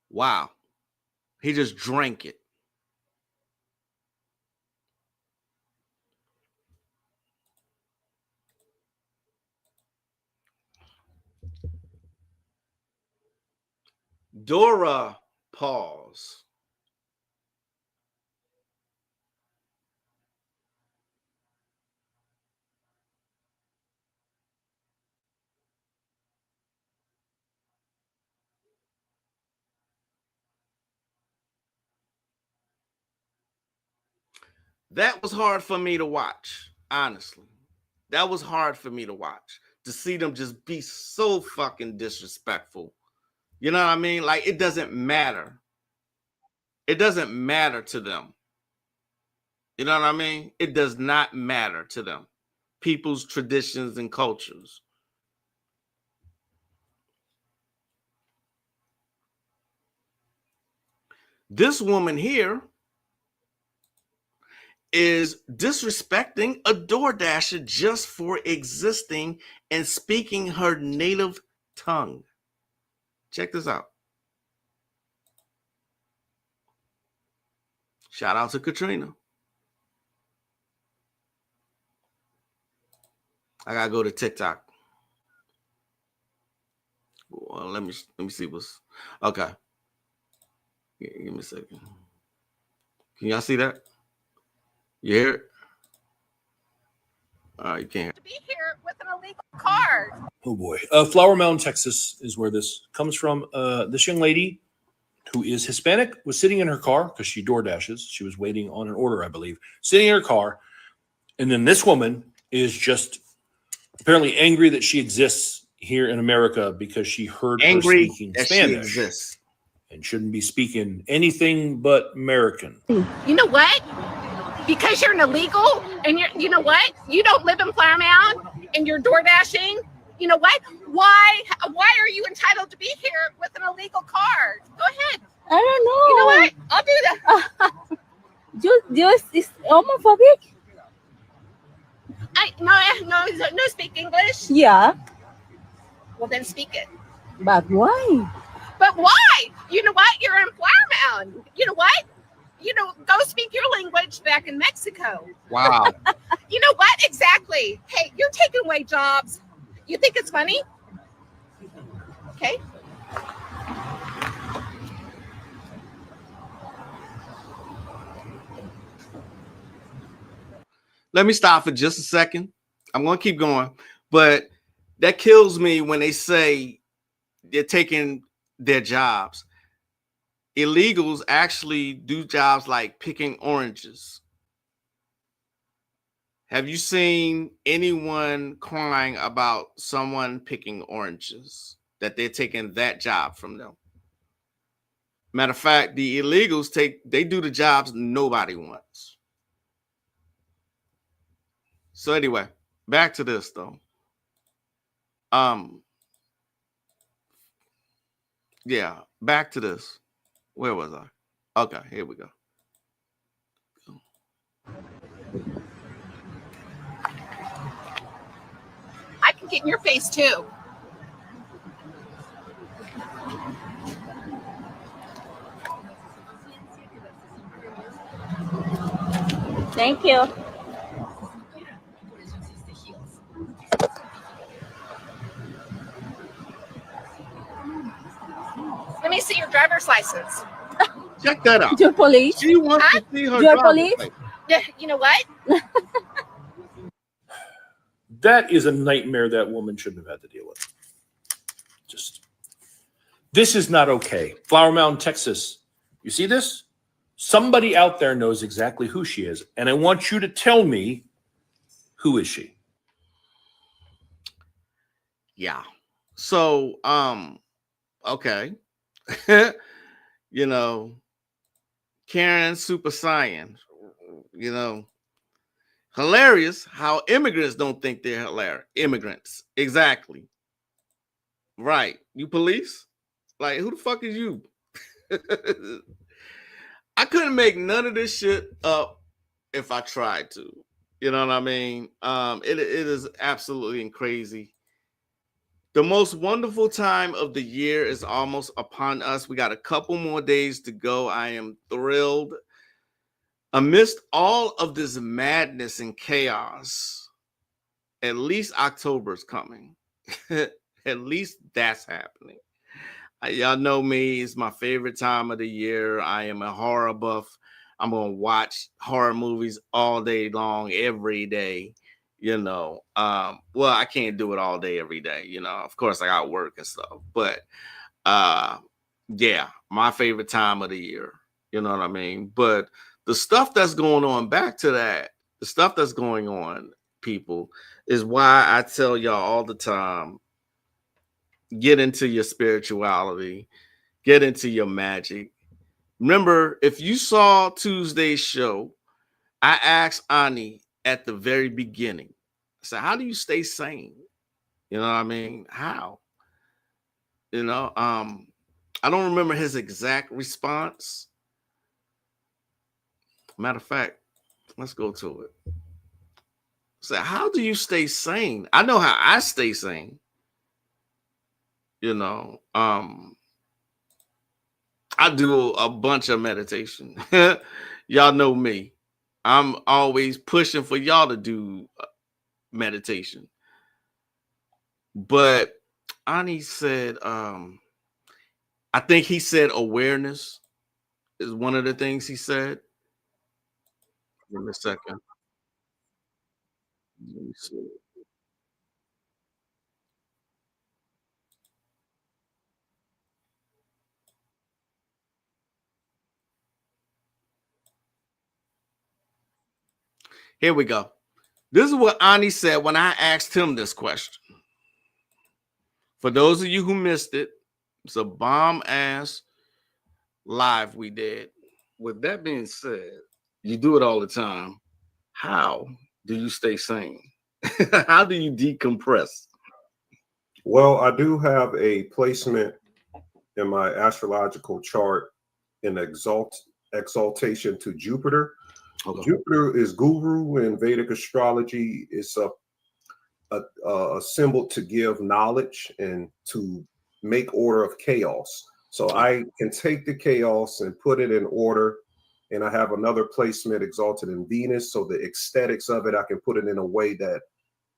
Speaker 1: Wow. He just drank it. Dora, pause. That was hard for me to watch, honestly. That was hard for me to watch, to see them just be so fucking disrespectful. You know what I mean? Like, it doesn't matter. It doesn't matter to them. You know what I mean? It does not matter to them. People's traditions and cultures. This woman here is disrespecting a DoorDasher just for existing and speaking her native tongue. Check this out. Shout out to Katrina. I gotta go to TikTok. Well, let me see what's okay. Give me a second. Can y'all see that? You hear it? All right, you can't.
Speaker 11: To be here with an illegal card.
Speaker 12: Oh boy. Flower Mound, Texas is where this comes from. This young lady who is Hispanic was sitting in her car because she door dashes. She was waiting on an order, I believe, sitting in her car. And then this woman is just apparently angry that she exists here in America because she heard her speaking Spanish and shouldn't be speaking anything but American.
Speaker 11: You know what? Because you're an illegal and you know what? You don't live in Flower Mound and you're door dashing. You know what? Why are you entitled to be here with an illegal card? Go ahead.
Speaker 13: I don't know.
Speaker 11: You know what? I'll do that.
Speaker 13: You is homophobic?
Speaker 11: No, speak English.
Speaker 13: Yeah.
Speaker 11: Well, then speak it.
Speaker 13: But why?
Speaker 11: But why? You know what? You're in Flower Mound. You know what? Go speak your language back in Mexico.
Speaker 1: Wow.
Speaker 11: You know what? Exactly. Hey, you're taking away jobs. You think it's funny? Okay.
Speaker 1: Let me stop for just a second. I'm going to keep going. But that kills me when they say they're taking their jobs. Illegals actually do jobs like picking oranges. Have you seen anyone crying about someone picking oranges? that they're taking that job from them. Matter of fact, the illegals they do the jobs nobody wants. So anyway, back to this though. Yeah, back to this. Where was I? Okay, here we go.
Speaker 11: I can get in your face too.
Speaker 13: Thank you.
Speaker 11: Let me see your driver's license.
Speaker 1: Check that out.
Speaker 13: Your police.
Speaker 1: She wants to see her
Speaker 13: Your
Speaker 1: driver's
Speaker 13: police.
Speaker 1: license.
Speaker 11: Yeah, you know what?
Speaker 12: That is a nightmare that woman shouldn't have had to deal with. This is not okay. Flower Mound, Texas. You see this? Somebody out there knows exactly who she is, and I want you to tell me, who is she?
Speaker 1: Yeah. So, okay. You know, Karen Super Saiyan, you know, hilarious how immigrants don't think they're hilarious. Immigrants. Exactly. Right. You police? Like, who the fuck is you? I couldn't make none of this shit up if I tried to. You know what I mean? It is absolutely crazy. The most wonderful time of the year is almost upon us. We got a couple more days to go. I am thrilled. Amidst all of this madness and chaos, at least October's coming. At least that's happening. Y'all know me. It's my favorite time of the year. I am a horror buff. I'm going to watch horror movies all day long, every day. You know, well, I can't do it all day, every day. You know, of course, I got work and stuff. But, yeah, my favorite time of the year. You know what I mean? But the stuff that's going on, back to that, the stuff that's going on, people, is why I tell y'all all the time, get into your spirituality, get into your magic. Remember, if you saw Tuesday's show, I asked Ani at the very beginning, I said, how do you stay sane? You know what I mean? How? You know, I don't remember his exact response. Matter of fact, let's go to it. So how do you stay sane? I know how I stay sane. You know, I do a bunch of meditation. Y'all know me. I'm always pushing for y'all to do meditation. But Ani said, I think he said awareness is one of the things he said. Give me a second. Let me see. Here we go. This is what Ani said when I asked him this question. For those of you who missed it, it's a bomb ass live we did. With that being said, you do it all the time. How do you stay sane? How do you decompress?
Speaker 14: Well, I do have a placement in my astrological chart in exaltation to Jupiter. Okay. Jupiter is guru in Vedic astrology. It's a symbol to give knowledge and to make order of chaos. So I can take the chaos and put it in order. And I have another placement exalted in Venus. So the aesthetics of it, I can put it in a way that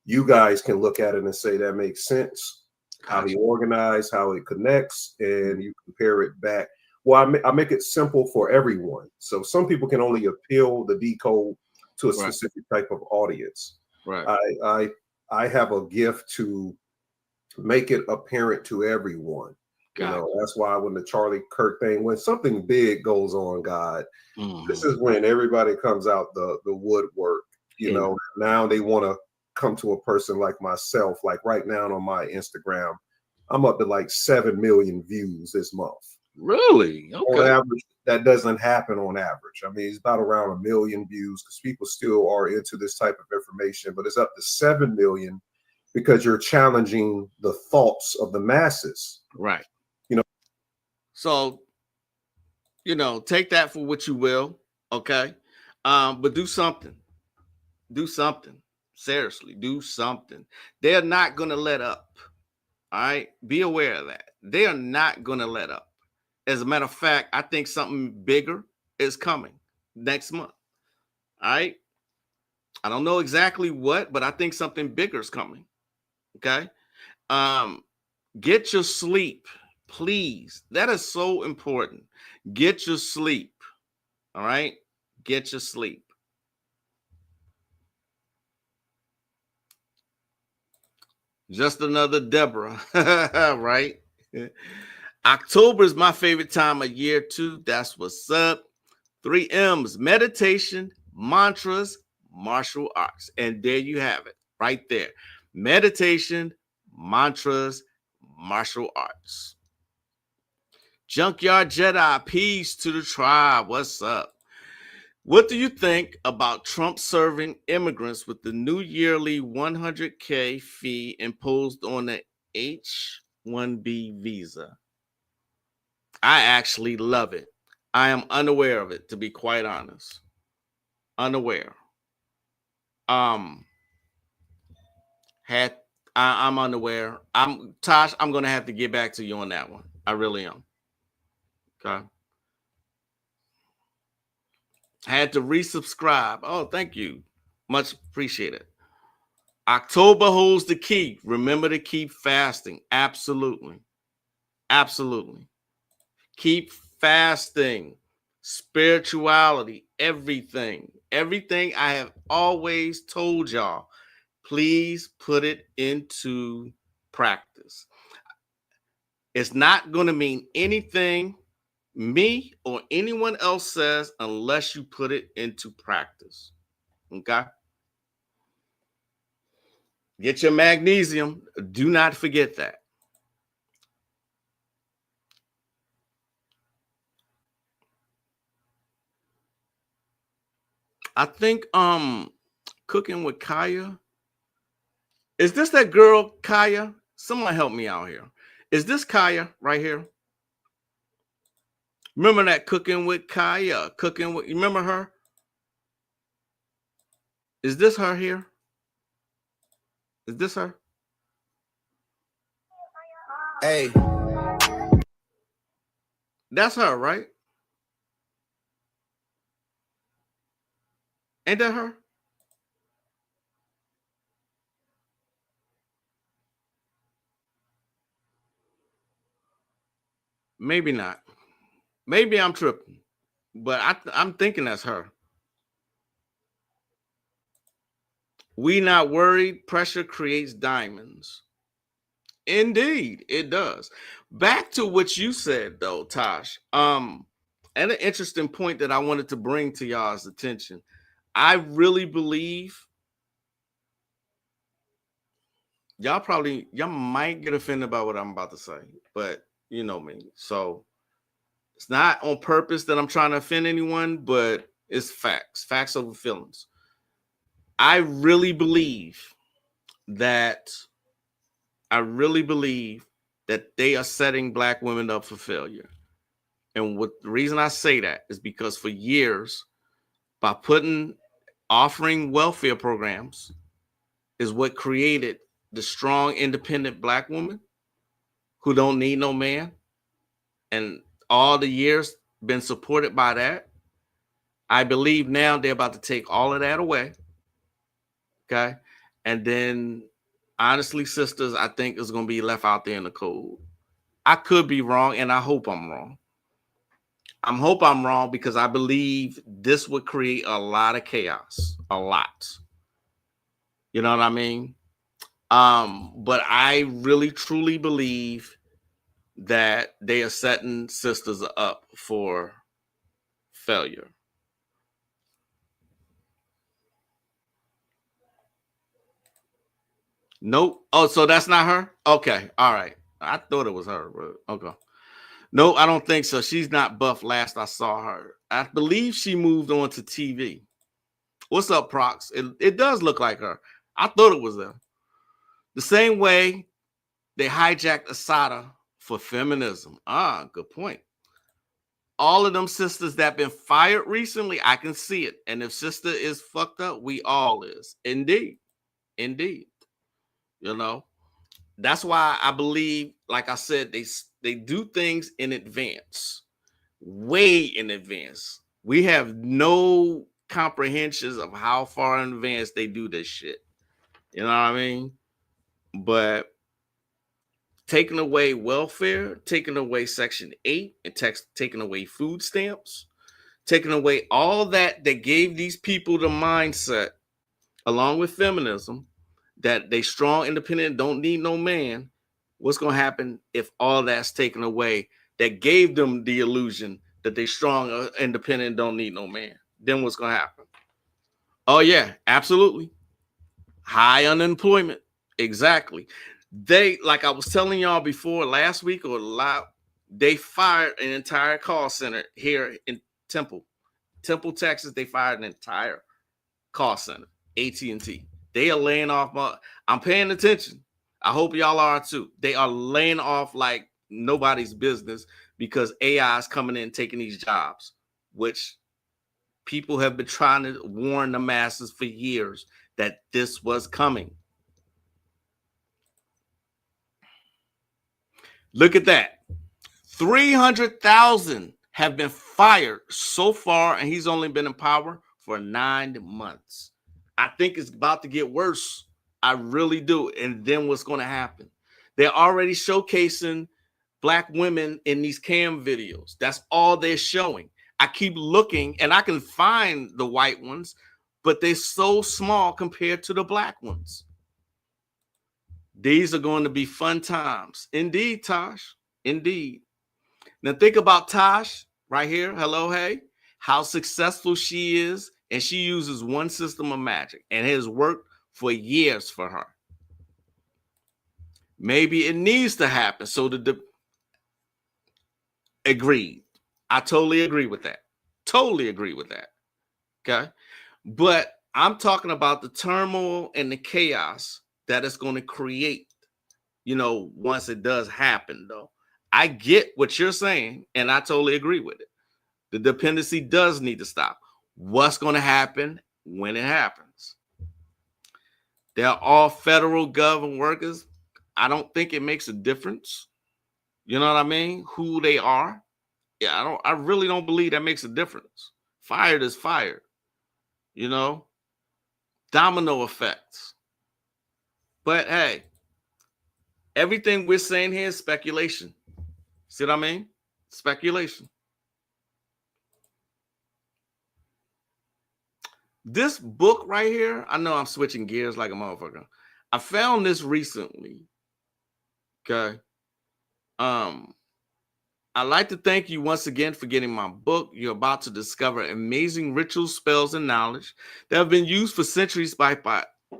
Speaker 14: you guys can look at it and say that makes sense. How he organized, how it connects, and you compare it back. Well, I make it simple for everyone. So some people can only appeal the decode to a specific type of audience.
Speaker 1: Right.
Speaker 14: I have a gift to make it apparent to everyone. You know, that's why when the Charlie Kirk thing, when something big goes on, God, this is when everybody comes out the woodwork. You know, now they want to come to a person like myself. Like right now on my Instagram, I'm up to like 7 million views this month.
Speaker 1: Really?
Speaker 14: On
Speaker 1: Okay.
Speaker 14: average, that doesn't happen on average. I mean, it's about around 1 million views because people still are into this type of information, but it's up to 7 million because you're challenging the thoughts of the masses.
Speaker 1: Right.
Speaker 14: You know,
Speaker 1: so, take that for what you will. Okay. But do something. Do something. Seriously, do something. They're not going to let up. All right. Be aware of that. They are not going to let up. As a matter of fact, I think something bigger is coming next month. All right. I don't know exactly what, but I think something bigger is coming. Okay. Get your sleep, please. That is so important. Get your sleep. All right. Get your sleep. Just another Deborah, right? October is my favorite time of year too. That's what's up. 3 M's: meditation, mantras, martial arts. And there you have it right there. Meditation, mantras, martial arts. Junkyard Jedi, peace to the tribe. What's up? What do you think about Trump serving immigrants with the new yearly $100K fee imposed on the H-1B visa? I actually love it. I am unaware of it, to be quite honest. Unaware. I'm unaware. Tosh, I'm gonna have to get back to you on that one. I really am. Okay. Had to resubscribe. Oh, thank you. Much appreciated. October holds the key. Remember to keep fasting. Absolutely. Absolutely. Keep fasting. Spirituality. Everything. Everything I have always told y'all. Please put it into practice. It's not going to mean anything me or anyone else says unless you put it into practice. Okay? Get your magnesium. Do not forget that. I think Cooking with Kaya. Is this that girl Kaya? Someone help me out here. Is this Kaya right here? Remember that Cooking with Kaya? You remember her? Is this her here? Is this her?
Speaker 10: Hey.
Speaker 1: That's her, right? Ain't that her? Maybe not. Maybe I'm tripping, but I'm thinking that's her. We not worried. Pressure creates diamonds. Indeed, it does. Back to what you said, though, Tosh. And an interesting point that I wanted to bring to y'all's attention. I really believe y'all might get offended by what I'm about to say, but you know me. So it's not on purpose that I'm trying to offend anyone, but it's facts over feelings. I really believe that they are setting Black women up for failure. And the reason I say that is because for years, by offering welfare programs is what created the strong, independent Black woman who don't need no man. And all the years been supported by that. I believe now they're about to take all of that away. Okay. And then honestly, sisters, I think is going to be left out there in the cold. I could be wrong, and I hope I'm wrong. I hope I'm wrong because I believe this would create a lot of chaos. A lot. You know what I mean? But I really truly believe that they are setting sisters up for failure. Nope. Oh, so that's not her? Okay. All right. I thought it was her, but okay. No, I don't think so. She's not buff. Last I saw her, I believe she moved on to TV. What's up, Prox? It does look like her. I thought it was them. The same way they hijacked Asada for feminism. Ah, good point. All of them sisters that been fired recently, I can see it. And if sister is fucked up, we all is. Indeed. Indeed. You know, that's why I believe, like I said, they do things in advance, way in advance. We have no comprehensions of how far in advance they do this shit. You know what I mean? But taking away welfare, taking away Section 8, and taking away food stamps, taking away all that gave these people the mindset, along with feminism, that they strong, independent, don't need no man. What's going to happen if all that's taken away that gave them the illusion that they strong, independent, don't need no man? Then what's going to happen? Oh, yeah, absolutely. High unemployment. Exactly. They, like I was telling y'all before last week or they fired an entire call center here in Temple, Texas. They fired an entire call center, AT&T. They are laying off. I'm paying attention. I hope y'all are too. They are laying off like nobody's business because AI is coming in and taking these jobs, which people have been trying to warn the masses for years that this was coming. Look at that. 300,000 have been fired so far, and he's only been in power for 9 months. I think it's about to get worse. I really do. And then what's going to happen? They're already showcasing black women in these cam videos. That's all they're showing. I keep looking, and I can find the white ones, but they're so small compared to the black ones. These are going to be fun times. Indeed, Tosh. Indeed. Now think about Tosh right here. Hello, hey. How successful she is. And she uses one system of magic and has worked for years for her. Maybe it needs to happen. So agreed. I totally agree with that. Totally agree with that. Okay. But I'm talking about the turmoil and the chaos that it's going to create, once it does happen, though. I get what you're saying, and I totally agree with it. The dependency does need to stop. What's going to happen when it happens? They're all federal government workers. I don't think it makes a difference. You know what I mean? Who they are. Yeah, I really don't believe that makes a difference. Fired is fired. Domino effects. But hey, everything we're saying here is speculation. See what I mean? Speculation. This book right here, I know I'm switching gears like a motherfucker. I found this recently. Okay. I'd like to thank you once again for getting my book. You're about to discover amazing rituals, spells, and knowledge that have been used for centuries by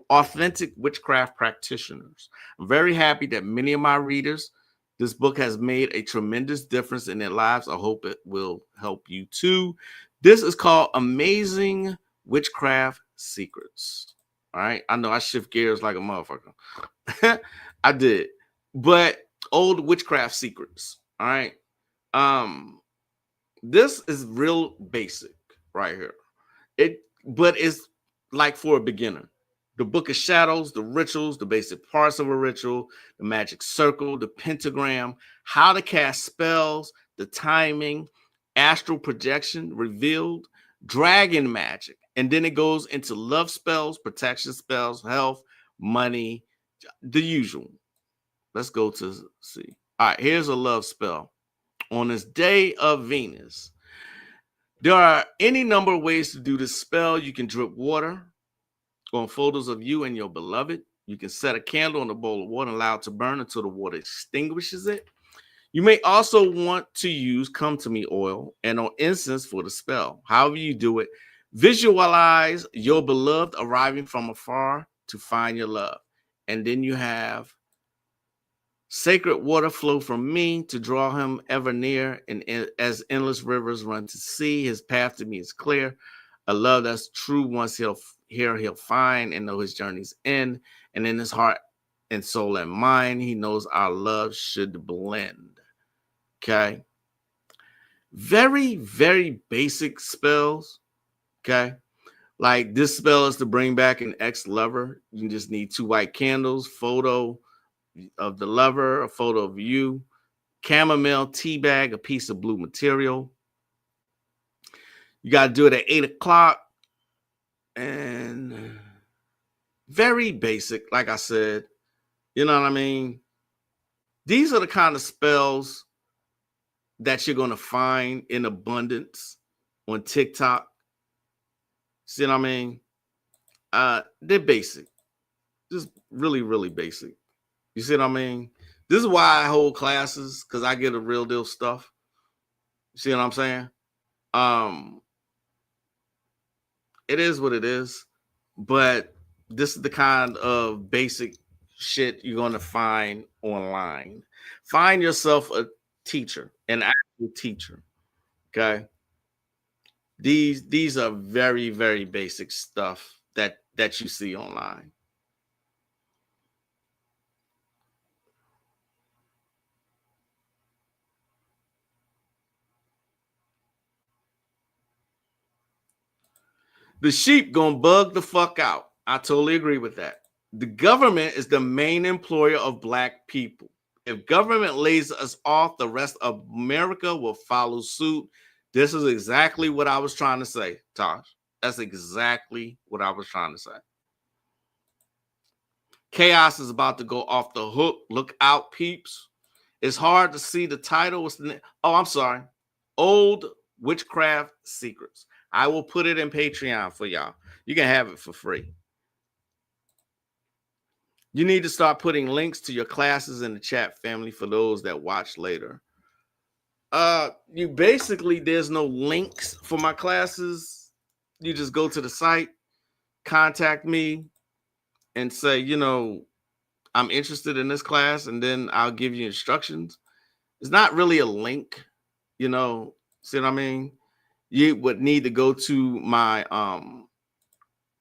Speaker 1: authentic witchcraft practitioners. I'm very happy that many of my readers, this book has made a tremendous difference in their lives. I hope it will help you too. This is called Amazing Witchcraft Secrets. All right. I know I shift gears like a motherfucker. I did. But old witchcraft secrets. All right. This is real basic right here. But it's like for a beginner. The Book of Shadows, the rituals, the basic parts of a ritual, the magic circle, the pentagram, how to cast spells, the timing, astral projection revealed, dragon magic. And then it goes into love spells, protection spells, health, money, the usual. Let's go to see. All right, here's a love spell. On this day of Venus, there are any number of ways to do this spell. You can drip water on photos of you and your beloved. You can set a candle in a bowl of water and allow it to burn until the water extinguishes it. You may also want to use come to me oil and on incense for the spell. However you do it, visualize your beloved arriving from afar to find your love. And then you have Sacred water flow from me to draw him ever near, and as endless rivers run to sea, his path to me is clear. A love that's true once he'll find and know his journey's end, and in his heart and soul and mind, he knows our love should blend. Okay. Very, very basic spells. Okay. Like this spell is to bring back an ex-lover. You just need 2 white candles, photo of the lover, a photo of you, chamomile tea bag, a piece of blue material. You got to do it at 8 o'clock. And very basic, like I said. You know what I mean? These are the kind of spells that you're going to find in abundance on TikTok. See what I mean? They're basic. Just really, really basic. You see what I mean? This is why I hold classes, because I get a real deal stuff. You see what I'm saying? It is what it is. But this is the kind of basic shit you're going to find online. Find yourself a teacher, an actual teacher. Okay? These are very, very basic stuff that you see online. The sheep gonna bug the fuck out. I totally agree with that. The government is the main employer of black people. If government lays us off, the rest of America will follow suit. This is exactly what I was trying to say, Tosh. That's exactly what I was trying to say. Chaos is about to go off the hook. Look out, peeps. It's hard to see the title. Oh, I'm sorry. Old Witchcraft Secrets. I will put it in Patreon for y'all. You can have it for free. You need to start putting links to your classes in the chat, family, for those that watch later. You basically, there's no links for my classes. You just go to the site, contact me, and say, you know, I'm interested in this class, and then I'll give you instructions. It's not really a link, you know, see what I mean? You would need to go to my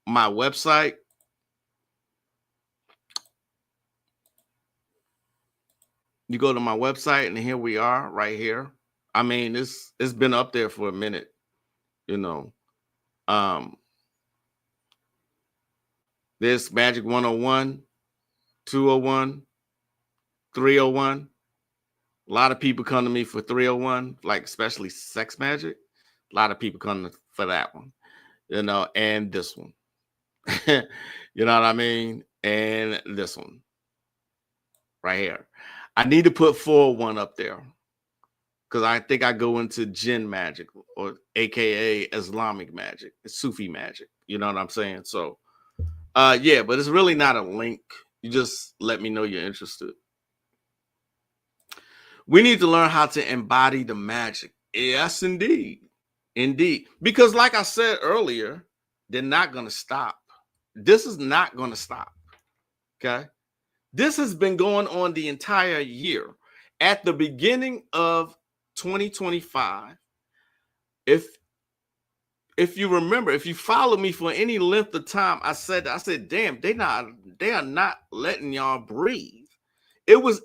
Speaker 1: my website. You go to my website, and here we are right here. I mean, it's been up there for a minute, you know. There's Magic 101, 201, 301. A lot of people come to me for 301, like especially sex magic. A lot of people come for that one, you know, and this one. You know what I mean? And this one right here. I need to put 401 up there because I think I go into jinn magic, or AKA Islamic magic, Sufi magic. You know what I'm saying? So, yeah, but it's really not a link. You just let me know you're interested. We need to learn how to embody the magic. Yes, indeed. Indeed. Because like I said earlier, they're not going to stop. This is not going to stop. Okay. This has been going on the entire year. At the beginning of 2025, if you remember, if you follow me for any length of time, I said, damn, they are not letting y'all breathe. It was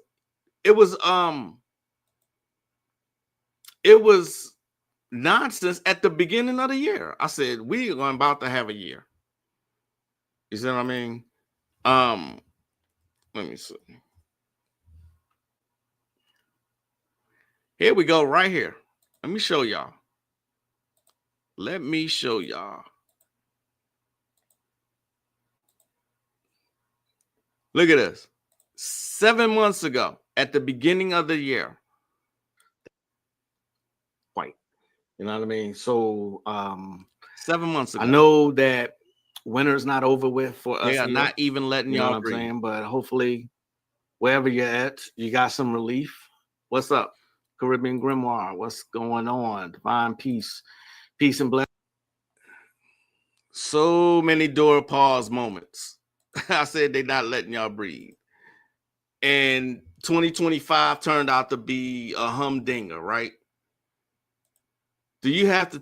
Speaker 1: nonsense at the beginning of the year. I said, we are about to have a year. You see what I mean? Let me see. Here we go, right here. Let me show y'all. Let me show y'all. Look at this. 7 months ago, at the beginning of the year. White. You know what I mean? So 7 months ago. I know that winter's not over with for us. They are not even letting y'all breathe. Saying, but hopefully, wherever you're at, you got some relief. What's up? Caribbean Grimoire. What's going on? Divine peace. Peace and blessing. So many door pause moments. I said they're not letting y'all breathe. And 2025 turned out to be a humdinger, right? Do you have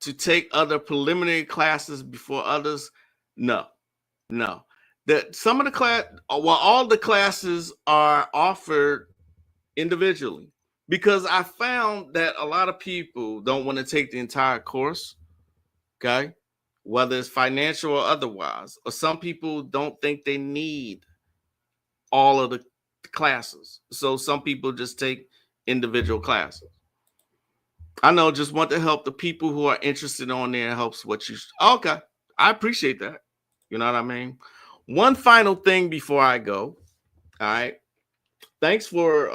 Speaker 1: to take other preliminary classes before others? No. That some of the class, well, all the classes are offered individually, because I found that a lot of people don't want to take the entire course, okay? Whether it's financial or otherwise, or some people don't think they need all of the classes. So some people just take individual classes. I know, just want to help the people who are interested on there. Helps what you, okay. I appreciate that. You know what I mean? One final thing before I go. All right. Thanks for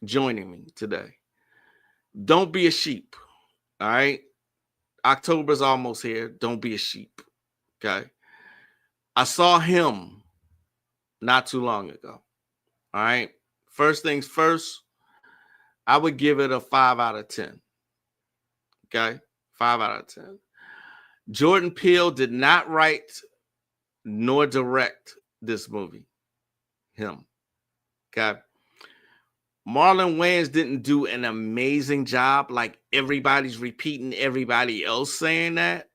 Speaker 1: joining me today. Don't be a sheep. All right. October's almost here. Don't be a sheep. Okay. I saw him not too long ago. All right. First things first, I would give it a 5 out of 10. Okay. 5 out of 10. Jordan Peele did not write nor direct this movie. Him. Okay. Marlon Wayans didn't do an amazing job. Like everybody's repeating everybody else saying that.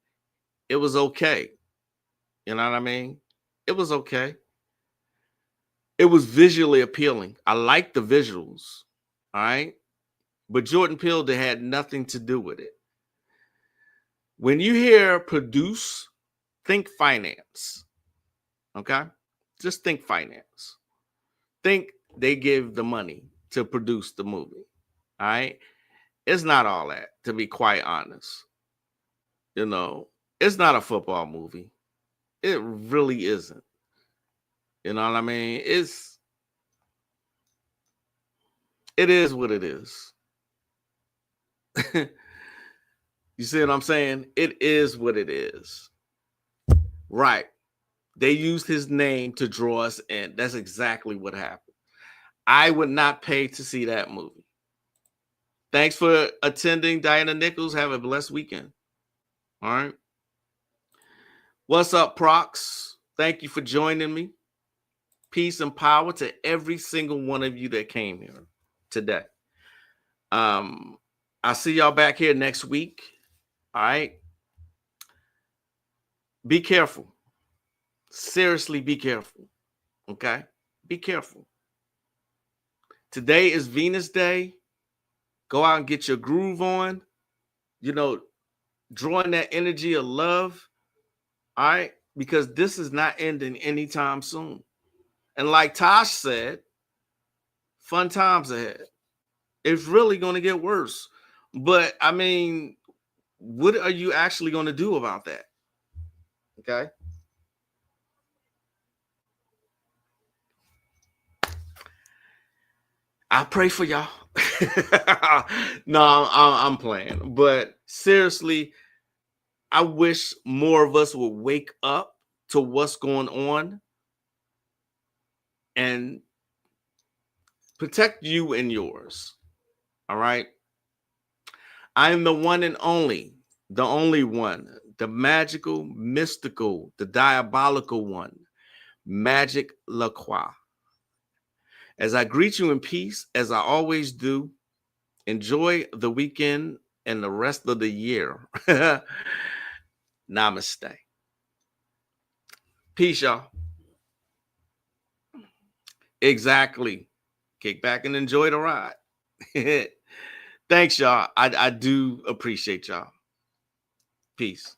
Speaker 1: It was okay. You know what I mean? It was okay. It was visually appealing. I like the visuals. All right. But Jordan Peele had nothing to do with it. When you hear produce, think finance. Okay? Just think finance. Think they give the money to produce the movie. All right? It's not all that, to be quite honest. You know, it's not a football movie. It really isn't. You know what I mean? It is what it is. You see what I'm saying? It is what it is. Right. They used his name to draw us in. That's exactly what happened. I would not pay to see that movie. Thanks for attending, Diana Nichols. Have a blessed weekend. All right. What's up, Prox? Thank you for joining me. Peace and power to every single one of you that came here today. I'll see y'all back here next week. All right. Be careful. Seriously, be careful. Okay? Be careful. Today is Venus Day. Go out and get your groove on. You know, drawing that energy of love. All right? Because this is not ending anytime soon. And like Tosh said, fun times ahead. It's really going to get worse. But, I mean, what are you actually going to do about that? Okay? I pray for y'all. No, I'm playing. But seriously, I wish more of us would wake up to what's going on and protect you and yours. All right? I am the one and only, the only one, the magical, mystical, the diabolical one, Magick LaCroix. As I greet you in peace, as I always do, enjoy the weekend and the rest of the year. Namaste. Peace, y'all. Exactly. Kick back and enjoy the ride. Thanks, y'all. I do appreciate y'all. Peace.